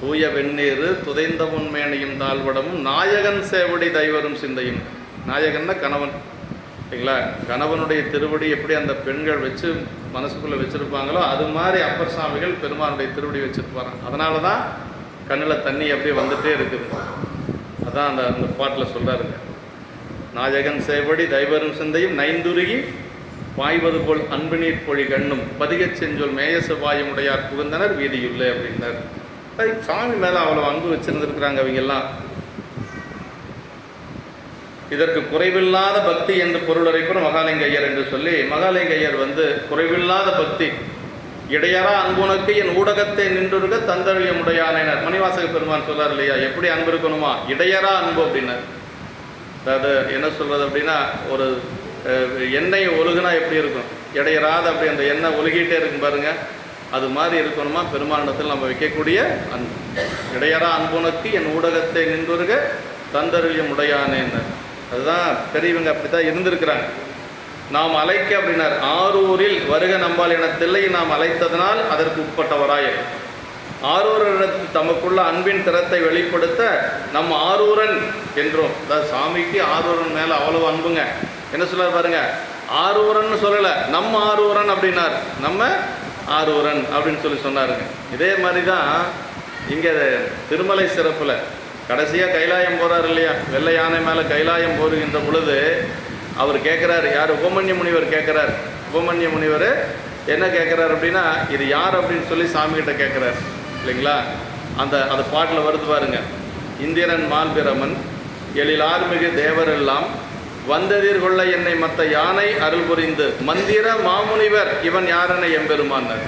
தூய வெண்ணீர் துதைந்த பொன்மேனியும் தாழ்வடமும் நாயகன் சேவடி தைவரும் சிந்தையும். நாயகன்னா கணவன் சரிங்களா? கணவனுடைய திருவடி எப்படி அந்த பெண்கள் வச்சு மனசுக்குள்ளே வச்சுருப்பாங்களோ அது மாதிரி அப்பர் சாமிகள் பெருமானுடைய திருவடி வச்சுருப்பாங்க. அதனால தான் கண்ணில் தண்ணி அப்படியே வந்துகிட்டே இருக்குது. அதான் அந்த பாட்டில் சொல்கிறாருங்க, நாயகன் சேவடி தைவரும் சிந்தையும் நைந்துருகி பாய்வது போல் அன்பு நீர் பொழி கண்ணும் பதிகச் செஞ்சொல் மேயச வாயுமுடையார் புகுந்தனர் வீதியுள்ளே அப்படின்னார். சாமி மேலே அவ்வளோ அன்பு வச்சுருந்துருக்குறாங்க அவங்கெல்லாம். இதற்கு குறைவில்லாத பக்தி என்று பொருளுரைப்புற மகாலிங்க ஐயர் என்று சொல்லி, மகாலிங்க ஐயர் குறைவில்லாத பக்தி இடையறா அன்புனக்கு என் ஊடகத்தை நின்றுருக தந்தழிய முடையானைனர். மணிவாசக பெருமான் சொல்றார் இல்லையா, எப்படி அன்பு இருக்கணுமா, இடையறா அன்பு அப்படின்னார். அதாவது என்ன சொல்றது அப்படின்னா, ஒரு எண்ணெய் ஒழுகுனா எப்படி இருக்கும், இடையறாத அப்படி அந்த எண்ணெய் ஒழுகிட்டே இருக்கும் பாருங்க, அது மாதிரி இருக்கணுமா பெருமானிடத்தில் நம்ம வைக்கக்கூடிய அன்பு. இடையறா அன்புனக்கு என் ஊடகத்தை நின்றுருக தந்தழிய முடையானேன்னர். அதுதான் பெரியவங்க அப்படி தான் இருந்திருக்கிறாங்க. நாம் அழைக்க அப்படின்னார், ஆரூரில் வருக நம்பால் என தில்லை நாம் அழைத்ததனால் அதற்கு உட்பட்டவராய ஆரூரிடத்தில் தமக்குள்ள அன்பின் திறத்தை வெளிப்படுத்த நம் ஆரூரன் என்றோம். அதாவது சாமிக்கு ஆரூரன் மேலே அவ்வளவு அன்புங்க. என்ன சொல்ல பாருங்க, ஆரூரன் சொல்லலை, நம்ம ஆரூரன் அப்படின்னார், நம்ம ஆரூரன் அப்படின்னு சொல்லி சொன்னாருங்க. இதே மாதிரி தான் இங்கே திருமலை சிறப்பில் கடைசியாக கைலாயம் போகிறார் இல்லையா, வெள்ளை யானை மேலே கைலாயம் போடுகின்ற பொழுது அவர் கேட்குறாரு, யார், உபமன்ய முனிவர் கேட்குறார். உபமன்ய முனிவர் என்ன கேட்குறாரு அப்படின்னா, இது யார் அப்படின்னு சொல்லி சாமிகிட்ட கேட்குறாரு இல்லைங்களா. அந்த பாட்டில் வருது பாருங்க, இந்திரன் மால்பிரமன் எழிலார்மிகு தேவரெல்லாம் வந்ததிர் கொள்ள என்னை மற்ற யானை அருள் புரிந்து மந்திர மாமுனிவர் இவன் யாரென எம்பெருமானார்.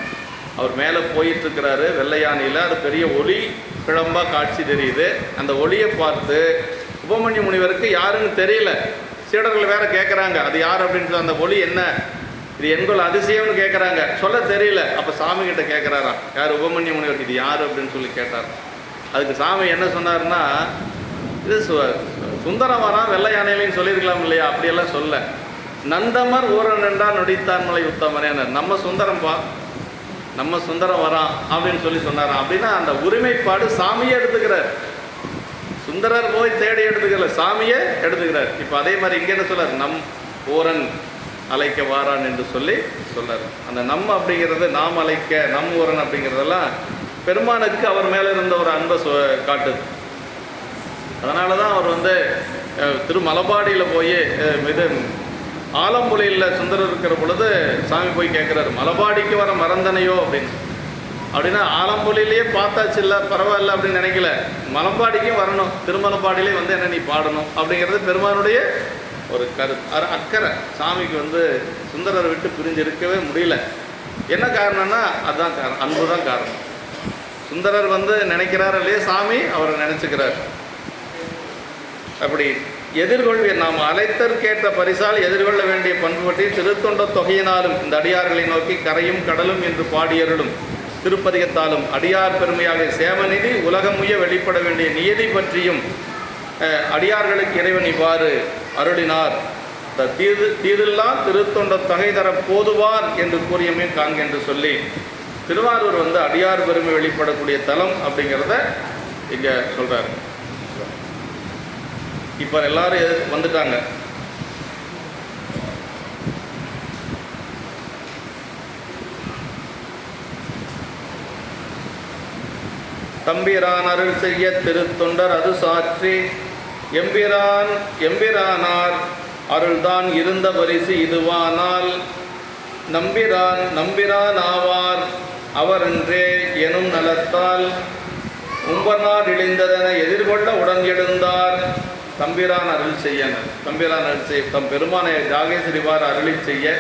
அவர் மேலே போயிட்டுருக்கிறாரு வெள்ளை யானையில். அது பெரிய ஒளி கிளம்பாக காட்சி தெரியுது. அந்த ஒளியை பார்த்து உபமன்ய முனிவருக்கு யாருன்னு தெரியல. சீடர்கள் வேற கேட்குறாங்க, அது யார் அப்படின்னு சொல்லி, அந்த ஒளி என்ன, இது எங்கொல் அதிசயம்னு கேட்குறாங்க, சொல்ல தெரியல. அப்போ சாமி கிட்ட கேட்குறாராம், யார், உபமன்ய முனிவர், இது யார் அப்படின்னு சொல்லி கேட்டார். அதுக்கு சாமி என்ன சொன்னார்னா, இது சுந்தரம் வரான் வெள்ளை யானையிலையும் சொல்லியிருக்கலாம் இல்லையா, அப்படியெல்லாம் சொல்ல, நந்தமர் ஊரன் என்றால் நொடித்தான் மலை உத்தமனேன்னு, நம்ம சுந்தரம்பா, நம்ம சுந்தரம் வரான் அப்படின்னு சொல்லி சொன்னாராம். அப்படின்னா அந்த உரிமைப்பாடு சாமியே எடுத்துக்கிறார். சுந்தரர் போய் தேடி எடுத்துக்கல, சாமியே எடுத்துக்கிறார். இப்போ அதே மாதிரி இங்கே என்ன சொல்றார், நம் ஊரன் அழைக்க வாரான் என்று சொல்லி சொல்றார். அந்த நம் அப்படிங்கிறது நாம் அழைக்க, நம் ஊரன் அப்படிங்கிறதெல்லாம் பெருமானுக்கு அவர் மேலே இருந்த ஒரு அன்பை காட்டுது. அதனால தான் அவர் திருமலபாடியில் போய் இது ஆலம்புலையில் சுந்தரர் இருக்கிற பொழுது சாமி போய் கேட்குறாரு, மலபாடிக்கு வர மறந்தனையோ அப்படின்னு. அப்படின்னா ஆலம்புலையிலேயே பார்த்தாச்சு, இல்லை பரவாயில்ல அப்படின்னு நினைக்கல, மலபாடிக்கும் வரணும், திருமலபாடியிலே என்ன நீ பாடணும் அப்படிங்கிறது பெருமானுடைய ஒரு அக்கறை. சாமிக்கு சுந்தரரை விட்டு பிரிஞ்சு இருக்கவே முடியல. என்ன காரணம்னா அதுதான் காரணம், அன்பு தான் காரணம். சுந்தரர் நினைக்கிறார் இல்லையே, சாமி அவரை நினச்சிக்கிறார். அப்படி எதிர்கொள்வீர், நாம் அழைத்தற்கேற்ற பரிசால் எதிர்கொள்ள வேண்டிய பண்பு பற்றி திருத்தொண்ட தொகையினாலும் இந்த அடியார்களை நோக்கி கரையும் கடலும் என்று பாடியருளும் திருப்பதிகத்தாலும் அடியார் பெருமையாக சேமநிதி உலகமுய வெளிப்பட வேண்டிய நியதி பற்றியும் அடியார்களுக்கு இறைவன் இவ்வாறு அருளினார். தீதில்லா திருத்தொண்ட தொகை தர போதுவார் என்று கூறியமே காண்க என்று சொல்லி திருவாரூர் அடியார் பெருமை வெளிப்படக்கூடிய தலம் அப்படிங்கிறத இங்கே சொல்கிறார். இப்போ எல்லாரும் வந்துட்டாங்க. தம்பிரான் அருள் செய்ய திருத்தொண்டர் அது சாற்றி எம்பிரானார் அருள்தான் இருந்த பரிசு இதுவானால் நம்பிரான் ஆவார் அவரென்றே எனும் நலத்தால் உம்பனார் இழிந்ததென எதிர்கொள்ள உடன் எழுந்தார். தம்பிரான் அருள் செய்யனர், தம்பிரான் அருள் செய்ய தம் பெருமானை ஜாகேஸ்வரிவார் அருளி செய்ய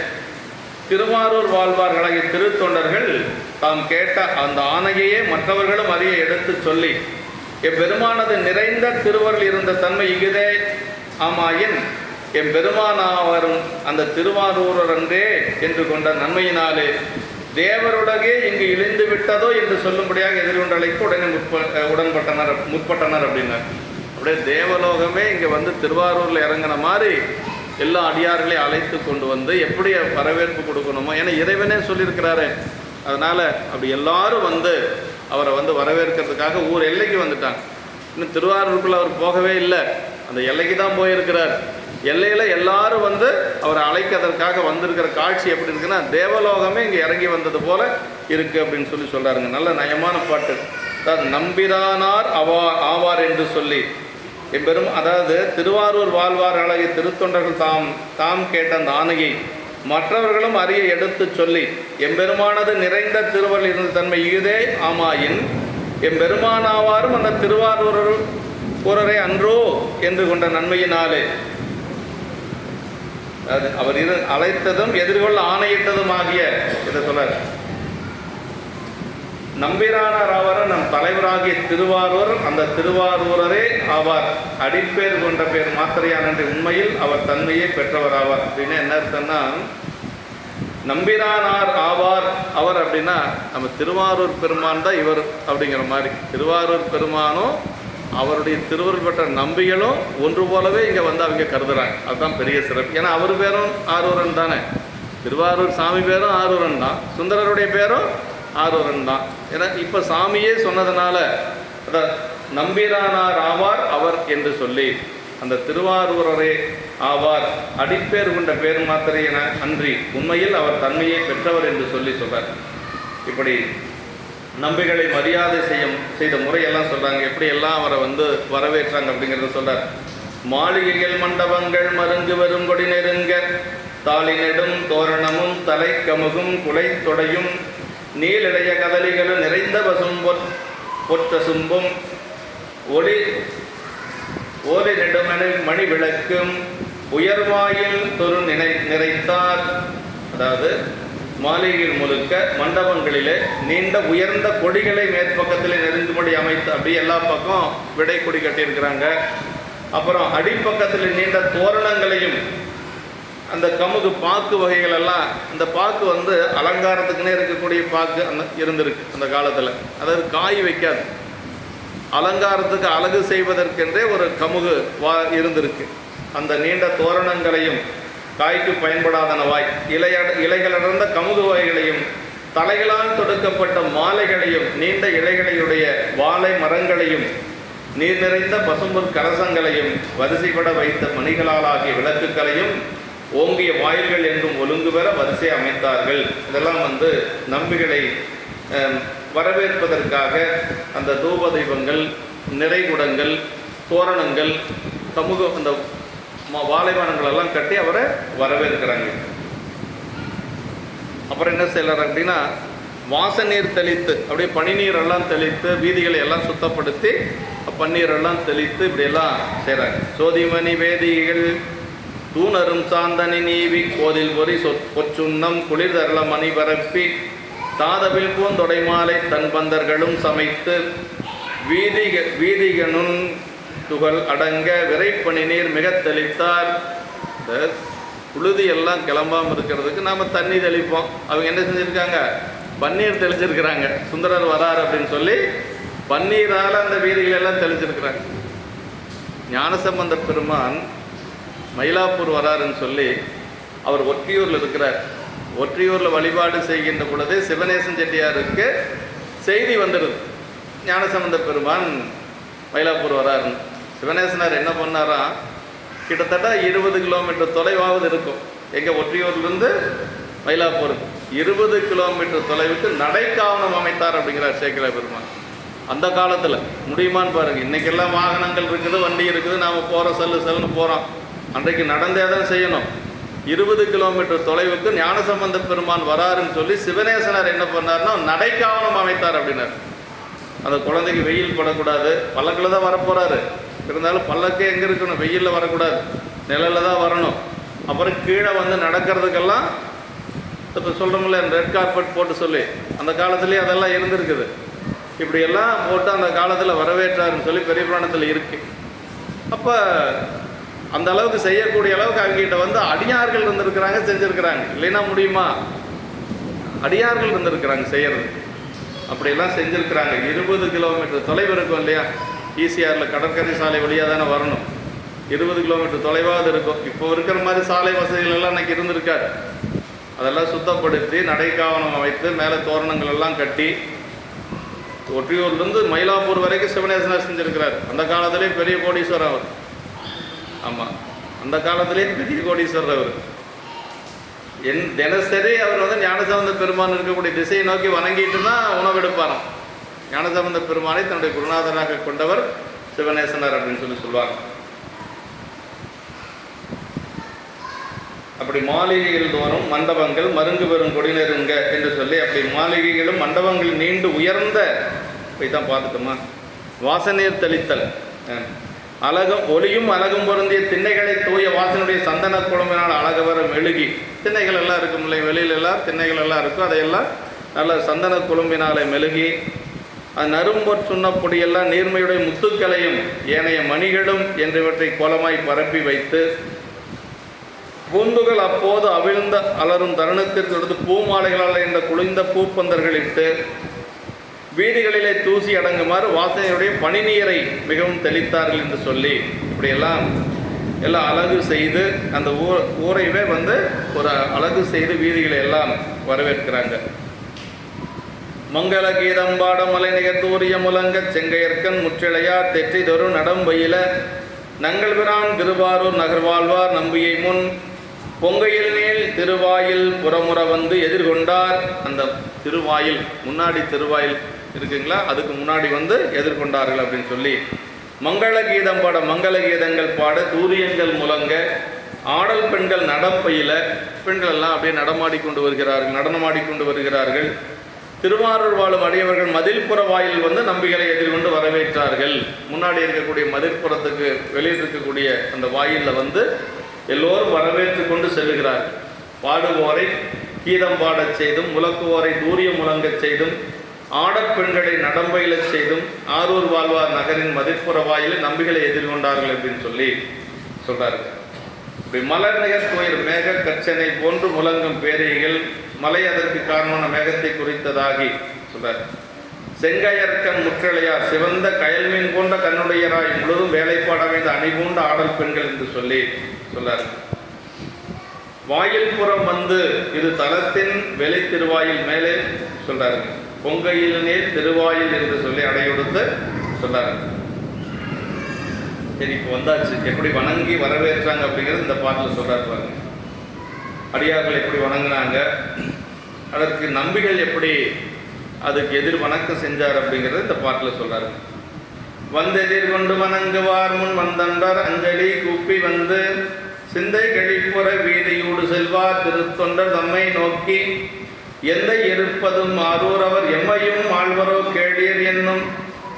திருவாரூர் வாழ்வார்களாகிய திருத்தொண்டர்கள் தாம் கேட்ட அந்த ஆணையையே மற்றவர்களும் அறிய எடுத்து சொல்லி எப்பெருமானது நிறைந்த திருவருள் இருந்த தன்மை இகுதே ஆமாயின் எம்பெருமானாவரும் அந்த திருவாரூரன்றே என்று கொண்ட நன்மையினாலே தேவருலகே இங்கு இழிந்து விட்டதோ என்று சொல்லும்படியாக எதிர்கொண்டழைக்கு உடனே முற்பட்டனர் அப்படின்னார். அப்படியே தேவலோகமே இங்கே திருவாரூரில் இறங்கின மாதிரி எல்லா அடியார்களையும் அழைத்து கொண்டு எப்படி வரவேற்பு கொடுக்கணுமோ, ஏன்னா இறைவனே சொல்லியிருக்கிறாரு. அதனால் அப்படி எல்லாரும் அவரை வரவேற்கிறதுக்காக ஊர் எல்லைக்கு வந்துட்டாங்க. இன்னும் திருவாரூருக்குள்ளே அவர் போகவே இல்லை, அந்த எல்லைக்கு தான் போயிருக்கிறார். எல்லையில் எல்லாரும் அவரை அழைக்கிறதற்காக வந்திருக்கிற காட்சி எப்படி இருக்குன்னா, தேவலோகமே இங்கே இறங்கி வந்தது போல இருக்குது அப்படின்னு சொல்லி சொல்கிறாருங்க. நல்ல நயமான பாட்டு. அதாவது நம்பிரானார் ஆவார் என்று சொல்லி அதாவது திருவாரூர் வாழ்வார்களாகிய திருத்தொண்டர்கள் தாம் கேட்ட அந்த ஆணையை மற்றவர்களும் அறிய எடுத்து சொல்லி எம்பெருமானது நிறைந்த திருவருள் இருந்த தன்மை இதுவே ஆமாயின் எம்பெருமானாவாரும் அந்த திருவாரூரரை அன்றோ என்று கொண்ட நன்மையினாலே அவர் அழைத்ததும் எதிர்கொள்ள ஆணையிட்டதும் ஆகிய இதை சொல்றார். நம்பிரானார் ஆவார் நம் தலைவராகிய திருவாரூர் அந்த திருவாரூரரே ஆவார். அடிப்பேர் கொண்ட பேர் மாத்திரையான் என்று உண்மையில் அவர் தன்மையை பெற்றவர் ஆவார். அப்படின்னா என்ன அர்த்தம்னா, நம்பிரானார் ஆவார் அவர் அப்படின்னா நம்ம திருவாரூர் பெருமான் தான் இவர் அப்படிங்கிற மாதிரி. திருவாரூர் பெருமானும் அவருடைய திருவருள் பெற்ற நம்பிகளும் ஒன்று போலவே இங்கே அவங்க கருதுறாங்க. அதுதான் பெரிய சிறப்பு. ஏன்னா அவர் பேரும் ஆரூரன் தானே, திருவாரூர் சாமி பேரும் ஆரூரன் தான், சுந்தரருடைய பேரும் ஆரூரன் தான். ஏன்னா இப்போ சாமியே சொன்னதுனால நம்பிரானார் ஆவார் அவர் என்று சொல்லி அந்த திருவாரூரரே ஆவார். அடிப்பேர் கொண்ட பேர் மாத்திரை என அன்றி உண்மையில் அவர் தன்மையை பெற்றவர் என்று சொல்லி சொல்றார். இப்படி நம்பிகளை மரியாதை செய்த முறையெல்லாம் சொல்கிறாங்க. எப்படி எல்லாம் அவரை வந்து வரவேற்றாங்க அப்படிங்கிறத சொல்கிறார். மாளிகைகள் மண்டபங்கள் மருங்கு வரும் கொடி நெருங்க தாளி நெடும் தோரணமும் தலை கமுகும் குலை தொடையும் நீளிடைய கதலிகளும் நிறைந்த பசும் பொற்ற சும்பும் ஒளி ஓலை நெடுமணி மணி விளக்கும் உயர்வாயில் தொரு நிறைத்தார். அதாவது மாளிகைகள் முழுக்க மண்டபங்களிலே நீண்ட உயர்ந்த கொடிகளை மேற்பக்கத்தில் நெருங்கும்படி அமைத்து அப்படி எல்லா பக்கம் விடை கொடி கட்டியிருக்கிறாங்க. அப்புறம் அடிப்பக்கத்தில் நீண்ட தோரணங்களையும் அந்த கமுகு பாக்கு வகைகள் எல்லாம், இந்த பாக்கு வந்து அலங்காரத்துக்குன்னே இருக்கக்கூடிய பாக்கு இருந்திருக்கு அந்த காலத்தில். அதாவது காய் வைக்காது, அலங்காரத்துக்கு அழகு செய்வதற்கென்றே ஒரு கமுகு இருந்திருக்கு. அந்த நீண்ட தோரணங்களையும் காய்க்கு பயன்படாதனவாய் இலைகளடர்ந்த கமுகு வகைகளையும் தலைகளால் தொடுக்கப்பட்ட மாலைகளையும் நீண்ட இலைகளையுடைய வாழை மரங்களையும் நீர் நிறைந்த பசும்பொற் கலசங்களையும் வரிசைப்பட வைத்த மணிகளால் ஆகிய விளக்குகளையும் ஓங்கிய வாயில்கள் என்றும் ஒழுங்கு பெற வரிசை அமைத்தார்கள். இதெல்லாம் வந்து நம்பிகளை வரவேற்பதற்காக அந்த தூப தீபங்கள், நிறைகுடங்கள், தோரணங்கள், சமூக அந்த வாழைவானங்கள் எல்லாம் கட்டி அவரை வரவேற்கிறாங்க. அப்புறம் என்ன செய்யறாரு அப்படின்னா, வாசநீர் தெளித்து அப்படியே பனிநீரெல்லாம் தெளித்து வீதிகளை எல்லாம் சுத்தப்படுத்தி பன்னீரெல்லாம் தெளித்து இப்படியெல்லாம் செய்கிறாங்க. சோதிமணி வேதிகள் தூணரும் சாந்தனி நீவி கோதில் பொறி பொச்சுண்ணம் குளிர்தரள மணி பரப்பி தாதவில் பூந்தொடை மாலை தன்பந்தர்களும் சமைத்து வீதிகனும் துகள் அடங்க விரைப்பணி நீர் மிக தெளித்தார். இந்த புழுதி எல்லாம் கிளம்பாமல் இருக்கிறதுக்கு நாம் தண்ணி தெளிப்போம். அவங்க என்ன செஞ்சுருக்காங்க? பன்னீர் தெளிச்சிருக்கிறாங்க. சுந்தரர் வரார் அப்படின்னு சொல்லி பன்னீரால் அந்த வீதிகள் எல்லாம் தெளிச்சிருக்கிறாங்க. ஞானசம்பந்த பெருமான் மயிலாப்பூர் வராருன்னு சொல்லி அவர் ஒற்றியூரில் இருக்கிறார். ஒற்றியூரில் வழிபாடு செய்கின்ற பொழுது சிவநேசன் செட்டியாருக்கு செய்தி வந்துடுது, ஞானசம்பந்த பெருமான் மயிலாப்பூர் வராருன்னு. சிவநேசனார் என்ன பண்ணாராம், கிட்டத்தட்ட 20 கிலோமீட்டர் தொலைவாவது இருக்கும். எங்கள் ஒற்றியூர்லேருந்து மயிலாப்பூருக்கு 20 கிலோமீட்டர் தொலைவுக்கு நடைக்காவணம் அமைத்தார் அப்படிங்கிறார் சேக்கிழார் பெருமான். அந்த காலத்தில் முடியுமான்னு பாருங்கள். இன்றைக்கெல்லாம் வாகனங்கள் இருக்குது, வண்டி இருக்குது, நாம் போகிறோம், செல்லுன்னு போகிறோம். அன்றைக்கு நடந்தே தான் செய்யணும். 20 கிலோமீட்டர் தொலைவுக்கு ஞானசம்பந்த பெருமான் வராருன்னு சொல்லி சிவநேசனார் என்ன பண்ணார்னா நடைக்காவணம் அமைத்தார் அப்படின்னார். அந்த குழந்தைக்கு வெயில் படக்கூடாது, பல்லக்கில் தான் வரப்போகிறாரு, இருந்தாலும் பல்லக்கு எங்கே இருக்கணும், வெயிலில் வரக்கூடாது, நிழலில் தான் வரணும். அப்புறம் கீழே வந்து நடக்கிறதுக்கெல்லாம் இப்போ சொல்கிறோம்ல ரெட் கார்பெட் போட்டு சொல்லி, அந்த காலத்துலேயே அதெல்லாம் இருந்திருக்குது. இப்படியெல்லாம் போட்டு அந்த காலத்தில் வரவேற்றாருன்னு சொல்லி பெரிய புராணத்தில் இருக்குது. அப்போ அந்த அளவுக்கு செய்யக்கூடிய அளவுக்கு அவங்ககிட்ட வந்து அடியார்கள் இருந்திருக்கிறாங்க, செஞ்சுருக்கிறாங்க. இல்லைன்னா முடியுமா? அடியார்கள் இருந்திருக்கிறாங்க செய்கிறது. அப்படியெல்லாம் செஞ்சுருக்கிறாங்க. 20 கிலோமீட்டர் தொலைவு இருக்கும் இல்லையா, ஈசிஆரில் கடற்கரை சாலை வழியாக தானே வரணும். 20 கிலோமீட்டர் தொலைவாவது இருக்கும். இப்போ இருக்கிற மாதிரி சாலை வசதிகள் எல்லாம் அன்றைக்கி இருந்திருக்காது. அதெல்லாம் சுத்தப்படுத்தி நடைக்காவணம் அமைத்து மேலே தோரணங்கள் எல்லாம் கட்டி ஒற்றியூர்லேருந்து மயிலாப்பூர் வரைக்கும் சிவநேசனார் செஞ்சுருக்கிறார். அந்த காலத்திலே பெரிய கோடீஸ்வரர் அவர். ஆமாம், அந்த காலத்திலே பெரிய கோடீஸ்வரர் அவர். தினசரி அவர் வந்து ஞானசம்பந்த பெருமான் இருக்கக்கூடிய திசையை நோக்கி வணங்கிட்டு தான் உணவெடுப்பாராம். ஞானசம்பந்த பெருமானை தன்னுடைய குருநாதராக கொண்டவர் சிவநேசனார் அப்படின்னு சொல்லி சொல்லுவாங்க. அப்படி மாளிகைகள் தோறும் மண்டபங்கள் மருங்கு பெறும் கொடிநெருங்க என்று சொல்லி அப்படி மாளிகைகளும் மண்டபங்கள் நீண்டு உயர்ந்த போய் தான் பார்த்துட்டோமா. வாசநீர் தெளித்தல், அழகும் ஒளியும் அழகும் பொருந்திய திண்ணைகளை தூய வாசனுடைய சந்தன குழம்பினால் அழகவர மெழுகி, திண்ணைகள் எல்லாம் இருக்கும் இல்லை, வெளியிலெல்லாம் திண்ணைகள் எல்லாம் இருக்கும், அதையெல்லாம் நல்ல சந்தன குழம்பினாலே மெழுகி அது நறும்பொற் சுண்ணப்பொடியெல்லாம் நீர்மையுடைய முத்துக்களையும் ஏனைய மணிகளும் என்றவற்றை கோலமாய் பரப்பி வைத்து பூந்துகள் அப்போது அவிழ்ந்த அலரும் தருணத்திற்கு எடுத்து பூமாலைகளால் இந்த குளிர்ந்த பூப்பந்தர்களிட்டு வீடுகளிலே தூசி அடங்குமாறு வாசனையுடைய பனிநீரை மிகவும் தெளித்தார்கள் என்று சொல்லி இப்படியெல்லாம் எல்லாம் அழகு செய்து அந்த ஊரைவே வந்து ஒரு அழகு செய்து வீதிகளை எல்லாம் வரவேற்கிறாங்க. மங்கள கீதம் பாட மலை நிகழ்த்தூரிய முழங்க செங்கையற்கண் முற்றிளையார் தெற்றிதொரு நடம்பயில நங்கள் பிரான் திருவாரூர் நகர்வாழ்வார் நம்பியை முன் பொங்கையில் மேல் திருவாயில் புறமுற வந்து எதிர்கொண்டார். அந்த திருவாயில் முன்னாடி திருவாயில் இருக்குங்களா, அதுக்கு முன்னாடி வந்து எதிர்கொண்டார்கள் அப்படின்னு சொல்லி மங்கள கீதம் பாட, மங்கள கீதங்கள் பாட, தூரியங்கள் முழங்க, ஆடல் பெண்கள் நடப்பையில், பெண்கள் எல்லாம் அப்படியே நடமாடிக்கொண்டு வருகிறார்கள், நடனமாடிக்கொண்டு வருகிறார்கள். திருவாரூர் வாழும் அடியவர்கள் மதில்புற வாயில் வந்து நம்பிகளை எதிர்கொண்டு வரவேற்றார்கள். முன்னாடி இருக்கக்கூடிய மதில்புறத்துக்கு வெளியில் இருக்கக்கூடிய அந்த வாயிலில் வந்து எல்லோரும் வரவேற்று கொண்டு செல்லுகிறார்கள். பாடுவோரை கீதம் பாடச் செய்தும், முழக்குவோரை தூரியம் முழங்கச் செய்தும், ஆடற்பெண்களை நடம்பயிலச் செய்தும் ஆரூர் வாழ்வார் நகரின் மதிப்புற வாயிலில் நம்பிகளை எதிர்கொண்டார்கள் அப்படின்னு சொல்லி சொல்றாரு. இப்படி மலர் நிகர் கோயில் மேக கச்சனை போன்று முழங்கும் பேரைகள் மலை அதற்கு காரணமான மேகத்தை குறித்ததாகி சொல்றார். செங்கையற்கண் முற்றலையார் சிவந்த கயல்மீன் போன்ற கண்ணுடையராய் முழுதும் வேலைப்பாட வேண்ட அணிபூண்ட ஆடல் பெண்கள் என்று சொல்லி சொல்றார். வாயில் புறம் வந்து இது தலத்தின் வெளி திருவாயில் மேலே சொல்றாரு. பொங்கையிலே திருவாயில் என்று சொல்லி அடையொடுத்து சொல்றாரு. சரி, இப்போ வந்தாச்சு. எப்படி வணங்கி வரவேற்றாங்க அப்படிங்கிறது இந்த பாட்டில் சொல்றாரு பாருங்க. அடியார்கள் எப்படி வணங்கினாங்க, அதற்கு நம்பிகள் எப்படி அதுக்கு எதிர் வணக்கம் செஞ்சார் அப்படிங்கிறது இந்த பாட்டில் சொல்றாரு. வந்தெதிர் கொண்டு வணங்குவார் முன் வந்தன்றார் அஞ்சலி கூப்பி வந்து சிந்தை கழிப்புற வீதியூடு செல்வார் திருத்தொண்டர் தம்மை நோக்கி எந்த இருப்பதும் ஆரூர் அவர் எம்மையும் ஆழ்வரோ கேளீர் என்னும்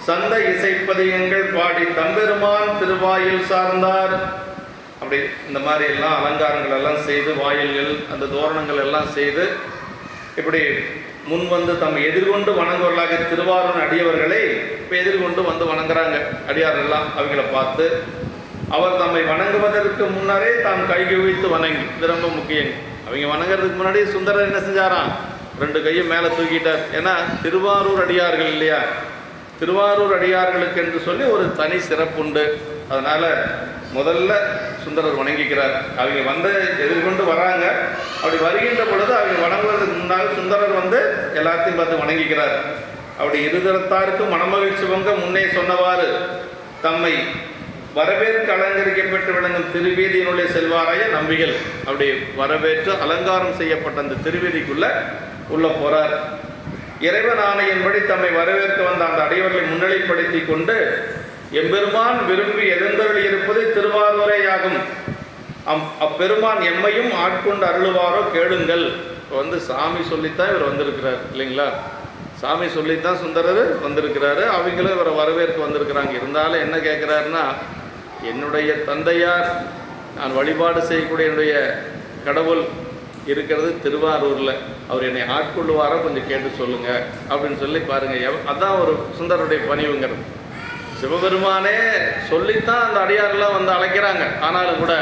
சந்த இசைப்பதியங்கள் பாடி தம்பெருமான் திருவாயில் சார்ந்தார். அப்படி இந்த மாதிரி எல்லாம் அலங்காரங்கள் எல்லாம் செய்து, வாயில்கள் அந்த தோரணங்கள் எல்லாம் செய்து இப்படி முன் வந்து தம்மை எதிர்கொண்டு வணங்குவர்களாக திருவாரூர் அடியவர்களை இப்போ எதிர்கொண்டு வந்து வணங்குறாங்க அடியாரெல்லாம். அவங்கள பார்த்து அவர் தம்மை வணங்குவதற்கு முன்னரே தாம் கைகுவித்து வணங்கி, இது ரொம்ப முக்கியம். அவங்க வணங்குறதுக்கு முன்னாடி சுந்தரர் என்ன செஞ்சாராம், 2 கையும் மேலே தூக்கிட்டார். ஏன்னா திருவாரூர் அடியார்கள் இல்லையா, திருவாரூர் அடியார்களுக்கு என்று சொல்லி ஒரு தனி சிறப்புண்டு. அதனால் முதல்ல சுந்தரர் வணங்கிக்கிறார். அவங்க வந்து எதிர்கொண்டு வராங்க. அப்படி வருகின்ற பொழுது அவங்க வணங்குவதற்கு முன்னால் சுந்தரர் வந்து எல்லாத்தையும் பார்த்து வணங்கிக்கிறார். அப்படி இருதரத்தாருக்கு மனமகிழ்ச்சி பொங்க முன்னே சொன்னவாறு தம்மை வரவேற்க அலங்கரிக்கப்பட்டு விளங்கும் திருவீதியினுடைய செல்வாராய நம்பிகள் அப்படி வரவேற்று அலங்காரம் செய்யப்பட்ட அந்த திருவீதிக்குள்ள உள்ள போறார். இறைவன் ஆணையின்படி தம்மை வரவேற்க வந்த அந்த அடியவர்களை முன்னிலைப்படுத்தி கொண்டு எம்பெருமான் விரும்பி எழுந்தருளி இருப்பது திருவாரூரேயாகும். அப்பெருமான் எம்மையும் ஆட்கொண்டு அருளுவாரோ கேளுங்கள். இப்போ வந்து சாமி சொல்லித்தான் இவர் வந்திருக்கிறார் இல்லைங்களா, சாமி சொல்லித்தான் சுந்தரர் வந்திருக்கிறாரு. அவங்களும் இவரை வரவேற்க வந்திருக்கிறாங்க. இருந்தாலும் என்ன கேட்குறாருன்னா, என்னுடைய தந்தையார் நான் வழிபாடு செய்யக்கூடிய என்னுடைய கடவுள் இருக்கிறது திருவாரூரில், அவர் என்னை ஆட்கொள்ளுவாரோ கொஞ்சம் கேட்டு சொல்லுங்கள் அப்படின்னு சொல்லி பாருங்கள். அதான் ஒரு சுந்தரருடைய பணிவுங்கிறது. சிவபெருமானே சொல்லித்தான் அந்த அடியாரெல்லாம் வந்து அழைக்கிறாங்க. ஆனாலும் கூட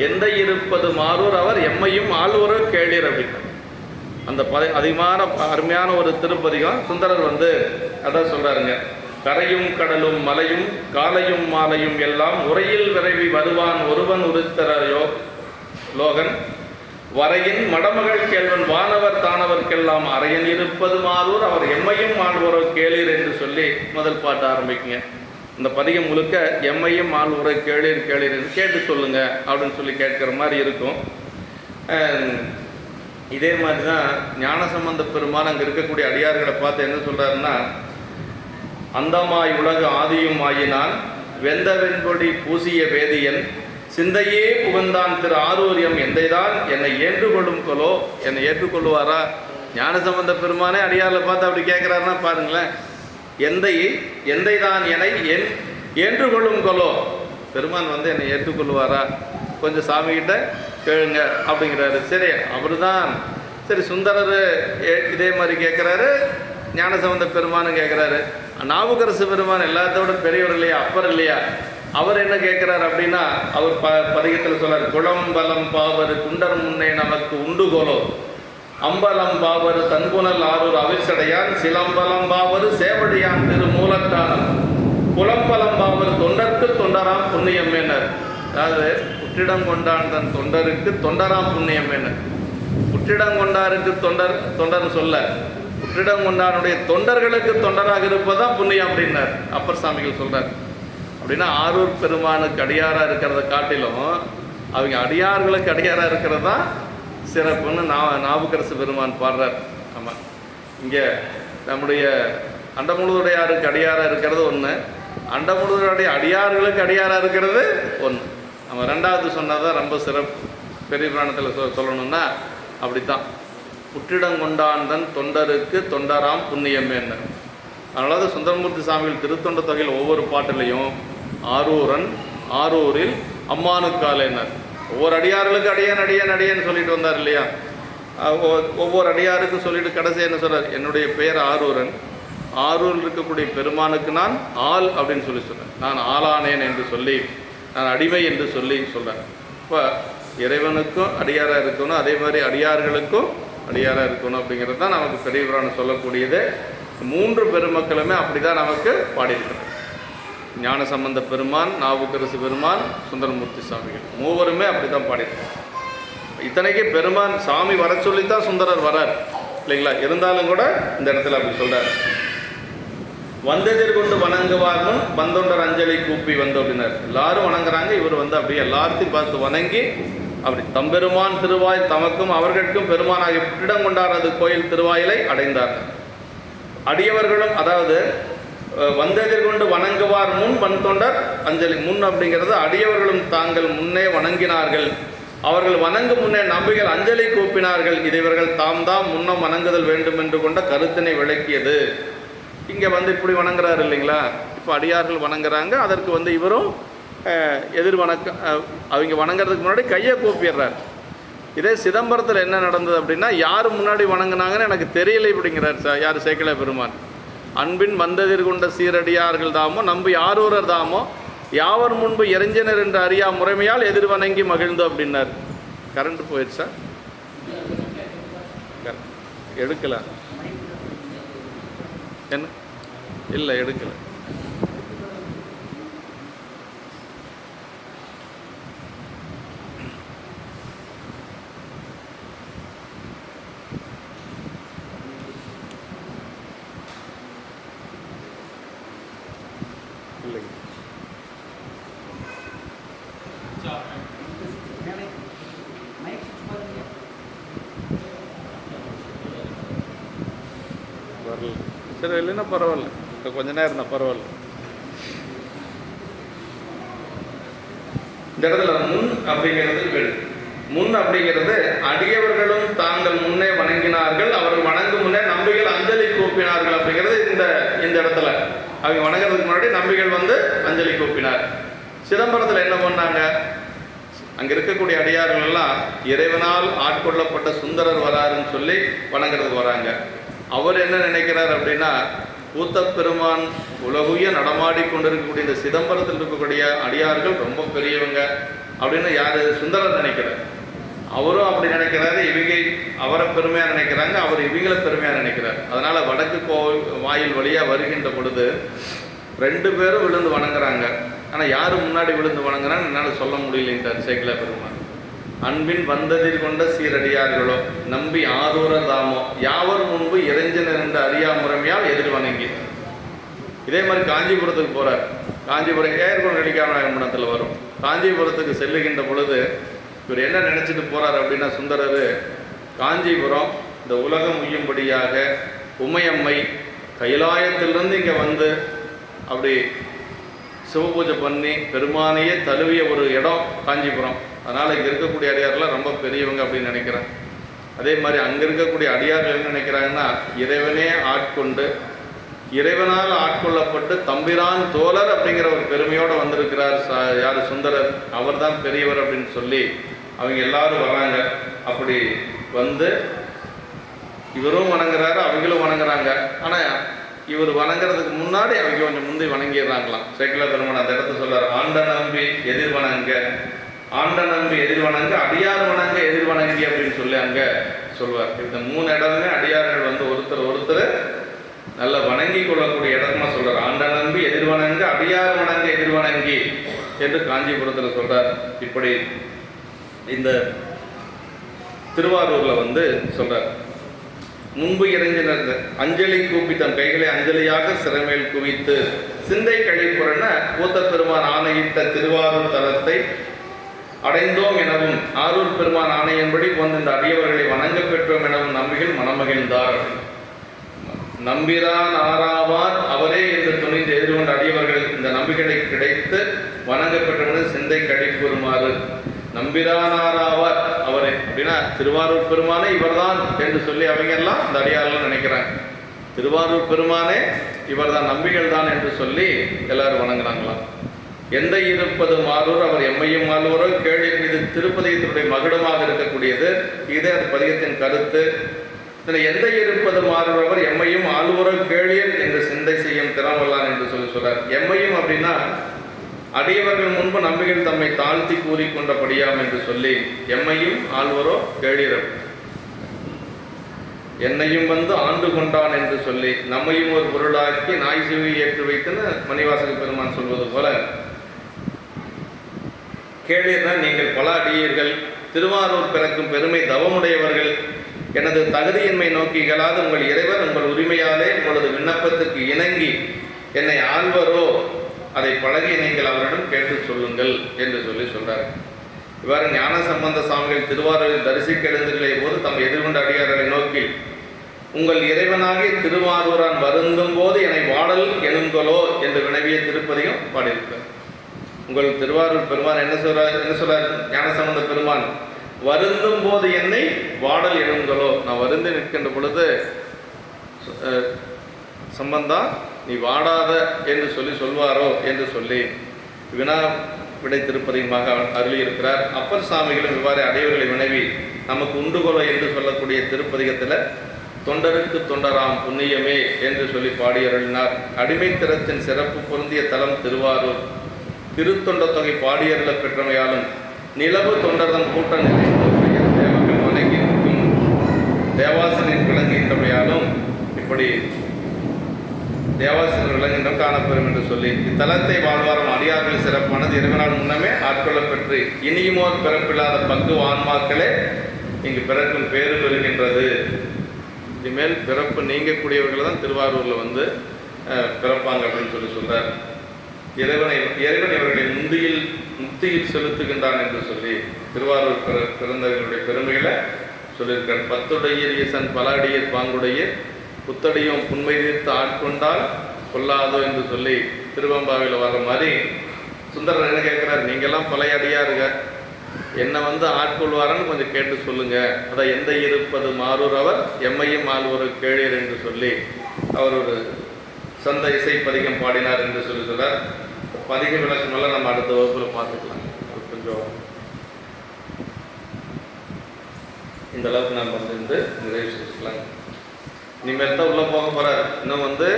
எந்த இருப்பது மாறூர் அவர் எம்மையும் ஆழ்வரோ கேளீர் அப்படின்னா அந்த அதிகமான அருமையான ஒரு திருப்பதிகம் சுந்தரர் வந்து அதான் சொல்கிறாருங்க. கரையும் கடலும் மலையும் காலையும் மாலையும் எல்லாம் உரையில் விரைவி வருவான் ஒருவன் உருத்தரையோ லோகன் வரையின் மடமகள் கேள்வன் வானவர் தானவர்க்கெல்லாம் அறையன் இருப்பது மாறூர் அவர் எம்மையும் ஆழ்வரோ கேளீர் என்று சொல்லி முதல் பாட்டு ஆரம்பிக்குங்க. இந்த பதிகம் முழுக்க எம்மையும் ஆழ்வரோ கேளீர் கேளீர் என்று கேட்டு சொல்லுங்க அப்படின்னு சொல்லி கேட்குற மாதிரி இருக்கும். இதே மாதிரி தான் ஞானசம்பந்த பெருமான் அங்கே இருக்கக்கூடிய அடியார்களை பார்த்து என்ன சொல்கிறாருன்னா, அந்தமாய் உலகு ஆதியும் ஆயினான் வெந்த வெண்பொடி பூசிய வேதியன் சிந்தையே புகழ்ந்தான் திரு ஆரூரியம் எந்தைதான் என்னை ஏற்றுக்கொள்ளும் கொலோ. என்னை ஏற்றுக்கொள்ளுவாரா? ஞானசம்பந்த பெருமானே அடியாரில் பார்த்து அப்படி கேட்குறாருன்னா பாருங்களேன். எந்தைதான் என்னை ஏற்றுக்கொள்ளும் கொலோ, பெருமான் வந்து என்னை ஏற்றுக்கொள்ளுவாரா? கொஞ்சம் சாமிகிட்ட கேளுங்க அப்படிங்கிறாரு. சரி, அவர் தான் சரி. சுந்தரர் இதே மாதிரி கேட்குறாரு, ஞானசம்பந்த பெருமானும் கேட்குறாரு. நாவுக்கரசு பெருமான் எல்லாத்தோட பெரியவர் இல்லையா, அப்பர் இல்லையா, அவர் என்ன கேட்குறாரு அப்படின்னா, அவர் பதிகத்தில் சொல்றார், குளம்பலம் பாவர் குண்டர் முன்னே நமக்கு உண்டுகோலோ அம்பலம் பாவர் தன்புணல் ஆரூர் அவிர்சடையான் சிலம்பலம் பாவர் சேவடியான் திரு மூலத்தானம் புலம்பலம் பாவர் தொண்டர்க்கு தொண்டராம் புண்ணியம் மேனர். அதாவது புற்றிடம் கொண்டான் தன் தொண்டருக்கு தொண்டராம் புண்ணியம் மேனர். புற்றிடம் கொண்டாருக்கு தொண்டர்னு சொல்ல, புற்றிடம் கொண்டானுடைய தொண்டர்களுக்கு தொண்டராக இருப்பதான் புண்ணியம் அப்படின்னார் அப்பர் சாமிகள் சொல்றார். அப்படின்னா ஆரூர் பெருமானுக்கு அடியாராக இருக்கிறத காட்டிலும் அவங்க அடியார்களுக்கு அடியாராக இருக்கிறது தான் சிறப்புன்னு நாவுக்கரசு பெருமான் பாடுறார். ஆமாம், இங்கே நம்முடைய அண்டமுழுதுடையாருக்கு அடியாராக இருக்கிறது ஒன்று, அண்டமுழுதுடைய அடியார்களுக்கு அடியாராக இருக்கிறது ஒன்று. நம்ம ரெண்டாவது சொன்னதான் ரொம்ப சிறப்பு. பெரிய புராணத்தில் சொல்லணும்னா அப்படித்தான், புற்றிடங்கொண்டான் தொண்டருக்கு தொண்டராம் புண்ணியம் என்ன. அதனால தான் சுந்தரமூர்த்தி சாமிகள் திருத்தொண்ட தொகையில் ஒவ்வொரு பாட்டிலையும் ஆரூரன் ஆரூரில் அம்மானுக்காலேனர், ஒவ்வொரு அடியார்களுக்கு அடியான் அடியான் அடியான்னு சொல்லிட்டு வந்தார் இல்லையா. ஒவ்வொரு அடியாருக்கும் சொல்லிட்டு கடைசி என்ன சொல்கிறார், என்னுடைய பெயர் ஆரூரன், ஆரூரில் இருக்கக்கூடிய பெருமானுக்கு நான் ஆள் அப்படின்னு சொல்கிறேன், நான் ஆளானேன் என்று சொல்லி, நான் அடிமை என்று சொல்லி சொல்கிறேன். இப்போ இறைவனுக்கும் அடியாராக இருக்கணும், அதே மாதிரி அடியார்களுக்கும் அடியாராக இருக்கணும் அப்படிங்கிறது தான் நமக்கு பெரிய புராணம் சொல்லக்கூடியது. 3 பெருமக்களுமே அப்படி தான் நமக்கு பாடியிருக்கிறார். ஞானசம்பந்த பெருமான், நாவுக்கரசு பெருமான், சுந்தரமூர்த்தி சாமிகள் மூவருமே அப்படி தான் பாடியிருக்காங்க. இத்தனைக்கு பெருமான் சாமி வர சொல்லித்தான் சுந்தரர் வரார் இல்லைங்களா. இருந்தாலும் கூட இந்த இடத்துல அப்படி சொல்கிறார், வந்தெதிர் கொண்டு வணங்குவார்கள் வந்தொண்டர் அஞ்சலி கூப்பி வந்து அப்படின்னார். எல்லாரும் வணங்குறாங்க, இவர் வந்து அப்படியே எல்லாத்தையும் பார்த்து வணங்கி அப்படி தம்பெருமான் திருவாய் தமக்கும் அவர்களுக்கும் பெருமானாகிய புற்றிடம் கொண்டாரது கோயில் திருவாயிலை அடைந்தார்கள். அடியவர்களும், அதாவது வந்தெதிர் கொண்டு வணங்குவார் முன் வந்தொண்டர் அஞ்சலி முன் அப்படிங்கிறது அடியவர்களும் தாங்கள் முன்னே வணங்கினார்கள், அவர்கள் வணங்கும் முன்னே நம்பிகள் அஞ்சலி கூப்பினார்கள், இது இவர்கள் தாம் முன்னம் வணங்குதல் வேண்டும் என்று கொண்ட கருத்தினை விளக்கியது. இங்கே வந்து இப்படி வணங்குறாரு இல்லைங்களா. இப்போ அடியார்கள் வணங்குறாங்க, அதற்கு வந்து இவரும் எதிர் வணக்கம், அவங்க வணங்குறதுக்கு முன்னாடி கையை கூப்பிடுறார். இதே சிதம்பரத்தில் என்ன நடந்தது அப்படின்னா, யார் முன்னாடி வணங்குனாங்கன்னு எனக்கு தெரியலை அப்படிங்கிறார் யார், சேக்கிழ பெருமான். அன்பின் வந்ததிர் கொண்ட சீரடியார்கள் தாமோ நம்பி யாரூரர் தாமோ யாவர் முன்பு எரிஞ்சனர் என்று அறியா முறைமையால் எதிர் வணங்கி மகிழ்ந்து அப்படின்னார். கரண்ட் போயிடுச்சா? எடுக்கல என்ன? இல்லை எடுக்கல. வரல, சரி இல்லைன்னா பரவாயில்ல, இப்போ கொஞ்ச நேரம் இருந்தால் பரவாயில்ல. இந்த இடத்துல முன் அப்படிங்கிறது முன் அப்படிங்கிறது அடியவர்களும் தாங்கள் முன்னே வணங்கினார்கள், அவர்கள் வணங்கும் முன்னே நம்பிகள் அஞ்சலி கூப்பினார்கள் அப்படிங்கிறது இந்த இடத்துல. அவங்க வணங்குறதுக்கு முன்னாடி நம்பிகள் வந்து அஞ்சலி கூப்பினார். சிதம்பரத்தில் என்ன பண்ணாங்க, அங்கே இருக்கக்கூடிய அடியார்கள் எல்லாம் இறைவனால் ஆட்கொள்ளப்பட்ட சுந்தரர் வராருன்னு சொல்லி வணங்குறதுக்கு வராங்க. அவர் என்ன நினைக்கிறார் அப்படின்னா, கூத்தப்பெருமான் உலகுய நடமாடி கொண்டிருக்கக்கூடிய இந்த சிதம்பரத்தில் இருக்கக்கூடிய அடியார்கள் ரொம்ப பெரியவங்க அப்படின்னு யார், சுந்தரர் நினைக்கிறார். அவரும் அப்படி நினைக்கிறாரு, இவங்க அவரை பெருமையாக நினைக்கிறாங்க, அவர் இவங்களை பெருமையாக நினைக்கிறார். அதனால் வடக்கு கோவில் வாயில் வழியாக வருகின்ற பொழுது 2 பேரும் விழுந்து வணங்குறாங்க. ஆனால் யார் முன்னாடி விழுந்து வணங்குறான்னு என்னால் சொல்ல முடியலைன்றார் சேக்கிழ பெருமான். அன்பின் வந்ததில் கொண்ட சீரடியார்களோ நம்பி ஆரூரர் தாமோ யாவர் முன்பு இறைஞ்சனர் என்று அறியா முறைமையால் எதிர் வணங்கி. இதே மாதிரி காஞ்சிபுரத்துக்கு போகிறார். காஞ்சிபுரம் ஏற்கனவே நடிக்காமத்தில் வரும். காஞ்சிபுரத்துக்கு செல்லுகின்ற பொழுது இவர் என்ன நினச்சிட்டு போகிறார் அப்படின்னா, சுந்தரர் காஞ்சிபுரம் இந்த உலகம் உய்யும்படியாக உமையம்மை கைலாயத்திலிருந்து இங்கே வந்து அப்படி சிவபூஜை பண்ணி பெருமானையே தழுவிய ஒரு இடம் காஞ்சிபுரம். அதனால் இங்கே இருக்கக்கூடிய அடியார்கள்லாம் ரொம்ப பெரியவங்க அப்படின்னு நினைக்கிறேன். அதே மாதிரி அங்கே இருக்கக்கூடிய அடியார்கள் என்ன நினைக்கிறாங்கன்னா, இறைவனே ஆட்கொண்டு இறைவனால் ஆட்கொள்ளப்பட்டு தம்பிரான் தோழர் அப்படிங்கிற ஒரு பெருமையோடு வந்திருக்கிறார் யார், சுந்தரர், அவர் தான் பெரியவர் அப்படின்னு சொல்லி அவங்க எல்லாரும் வராங்க. அப்படி வந்து இவரும் வணங்குறாரு, அவங்களும் வணங்குறாங்க. ஆனால் இவர் வணங்குறதுக்கு முன்னாடி அவங்க கொஞ்சம் முந்தி வணங்கிடுறாங்களாம். சேக்கிழ பெருமான் அந்த இடத்த சொல்றார், ஆண்ட நம்பி எதிர் வணங்க, ஆண்ட நம்பி எதிர் வணங்க, அடியார் வணங்க எதிர் வணங்கி அப்படின்னு சொல்லி அங்கே சொல்வார். இந்த 3 இடமே அடியார்கள் வந்து ஒருத்தர் நல்ல வணங்கி கொள்ளக்கூடிய இடமா சொல்றார். ஆண்ட நம்பி எதிர் வணங்க, அடியார் வணங்க எதிர் வணங்கி என்று காஞ்சிபுரத்தில் சொல்றார். இப்படி இந்த திருவாரூரில் வந்து சொல்றார். முன்பு இறைஞ்சினர் அஞ்சலி கூப்பி தன் கைகளை அஞ்சலியாக சிறமேல் குவித்து சிந்தை கழிப்புறன கூத்த பெருமான் ஆணையிட்ட திருவாரூர் தலத்தை அடைந்தோம் எனவும் ஆரூர் பெருமான் ஆணையின்படி போன்ற இந்த அடியவர்களை வணங்க பெற்றோம் எனவும் நம்பிகள் மனமகிழ்ந்தார். நம்பிரான் ஆறாவார் அவரே என்று துணிந்து எதிர்கொண்ட அடியவர்கள் இந்த நம்பிகளை கிடைத்து வணங்க பெற்றவர்கள் சிந்தை கடிப்பெறுமாறு. நம்பிரானாராவார் அவரே அப்படின்னா திருவாரூர் பெருமானே இவர்தான் என்று சொல்லி அவங்க எல்லாம் இந்த அடியாரெல்லாம் நினைக்கிறாங்க. திருவாரூர் பெருமானே இவர்தான், நம்பிகள் தான் என்று சொல்லி எல்லாரும் வணங்குறாங்களாம். எந்த இருப்பது மாறூர் அவர் எம்மையும் ஆழ்வரோ கேள்வி. இது திருப்பதியத்தினுடைய மகுடமாக இருக்கக்கூடியது. இதே அந்த பதிகத்தின் கருத்து. எந்த இருப்பது மாறூர் அவர் எம்மையும் ஆழ்வரோ கேளியர் என்று சிந்தை செய்யும் திறமல்லான் என்று சொல்றார். எம்மையும் அப்படின்னா அடியவர்கள் முன்பு நம்பிகள் தம்மை தாழ்த்தி கூறிக்கொண்டபடியாம் என்று சொல்லி எம்மையும் ஆழ்வரோ கேளியர், என்னையும் வந்து ஆண்டு கொண்டான் என்று சொல்லி நம்மையும் ஒரு பொருளாக்கி நாய் சிவி ஏற்று வைத்துன்னு மணிவாசக பெருமான் சொல்வது போல கேளீர்கள் நீங்கள் பல அடியீர்கள். திருவாரூர் பிறக்கும் பெருமை தவமுடையவர்கள். எனது தகுதியின்மை நோக்கி இகழாது உங்கள் இறைவர் உங்கள் உரிமையாலே உங்களது விண்ணப்பத்திற்கு இணங்கி என்னை ஆழ்வரோ அதை பழகி நீங்கள் அவரிடம் கேட்டு சொல்லுங்கள் என்று சொல்லி சொல்றார். இவ்வாறு ஞான சம்பந்த சுவாமிகள் திருவாரூரில் தரிசிக்க எழுந்திருக்கிற போது தம் எதிர்கொண்ட அடியார்களை நோக்கி உங்கள் இறைவனாகி திருவாரூரான் வருந்தும் போது என்னை வாடல் எனுங்கொலோ என்று வினவிய திருப்பதியும் பாடியிருக்கிறார். உங்கள் திருவாரூர் பெருமான் என்ன சொல்றார் ஞானசம்பந்த பெருமான், வருந்தும் போது என்னை வாடல் எனுங்கொலோ, நான் வருந்தி நிற்கின்ற பொழுது சம்பந்தா நீ வாடாத என்று சொல்லி சொல்வாரோ என்று சொல்லி வினா விடை திருப்பதியுமாக அருளியிருக்கிறார். அப்பர் சாமிகளும் இவ்வாறு அடையவர்களை வினவி நமக்கு உண்டுகொலோ என்று சொல்லக்கூடிய திருப்பதிகத்தில் தொண்டருக்கு தொண்டராம் புண்ணியமே என்று சொல்லி பாடி அருளினார். அடிமைத்திறத்தின் சிறப்பு பொருந்திய தலம் திருவாரூர். திருத்தொண்ட தொகை பாடியருள பெற்றமையாலும் நிலவு தொண்டர்தம் கூட்ட நிலை தேவர்கள் வணங்கி நிற்கும் தேவாசனின் விளங்குகின்றமையாலும் இப்படி தேவாசனர் விளங்குகின்ற காணப்பெறும் என்று சொல்லி இத்தலத்தை வாழ்வாரம் அடியார்கள் சிறப்பானது இறைவனால் முன்னமே ஆட்கொள்ள பெற்று இனியுமோர் பிறப்பில்லாத பங்கு ஆன்மாக்களே இங்கு பிறக்கும் பேறு பெறுகின்றது. இனிமேல் பிறப்பு நீங்கக்கூடியவர்கள் தான் திருவாரூரில் வந்து பிறப்பாங்க அப்படின்னு சொல்லி சொல்கிறார். இறைவன் இவர்களை முக்தியில் செலுத்துகின்றான் என்று சொல்லி திருவாரூர் பிறந்தவர்களுடைய பெருமைகளை சொல்லியிருக்கார். பத்துடைய ஈசன் பல அடியர் பாங்குடைய புத்தடியும் புண்மை தீர்த்து ஆட்கொண்டால் கொள்ளாதோ என்று சொல்லி திருவம்பாவில் வர்ற மாதிரி சுந்தரர் என்ன கேட்குறார், நீங்கள்லாம் பழைய அடியாருங்க, என்னை வந்து ஆட்கொள்வாரன்னு கொஞ்சம் கேட்டு சொல்லுங்க. அதான் எந்த இருப்பது மாறூர் அவர் எம்மையும் ஆழ்வரு கேளியர் என்று சொல்லி அவர் ஒரு சந்த இசை பதிகம் பாடினார் என்று சொல்லி சொல்றார். பதிக விளக்கமெல்லாம் நம்ம அடுத்த வகுப்பில் பார்த்துக்கலாம். கொஞ்சம் இந்த அளவுக்கு நம்ம வந்து நிறைவு செஞ்சுக்கலாம். இனிமேல் தான் உள்ளே போக போகிறார். இன்னும் வந்து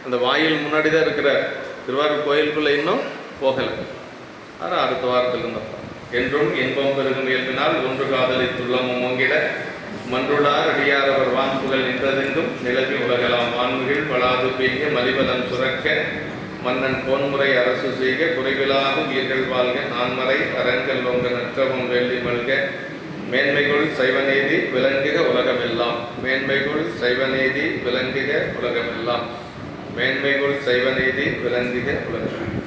அந்த வாயில் முன்னாடி தான் இருக்கிறார். திருவாரூர் கோயிலுக்குள்ளே இன்னும் போகலை. ஆனால் அடுத்த வாரத்தில் இருந்தோம். என்றும் இன்பம் பெருகும் இயல்பினால் ஒன்று காதலித்துள்ளமும் ஓங்கிட மன்றுளார் அடியார் அவர் வான்புகள் நின்றதெங்கும் நிலவி உலகலாம் வான்முகில் பலாது பெய்ய மலிபலம் சுரக்க மன்னன் கோன்முறை அரசு செய்க குறைவிலாது உயிர்கள் வாழ்க நான்மறை அரங்கல் ஓங்க நற்றவம் வேண்டி மல்க மேன்மைகுள் சைவநீதி விளங்குக உலகமெல்லாம் மேன்மைகுள் சைவநீதி விளங்குக உலகமெல்லாம் மேன்மைகுள் சைவநீதி விளங்குக உலகம்.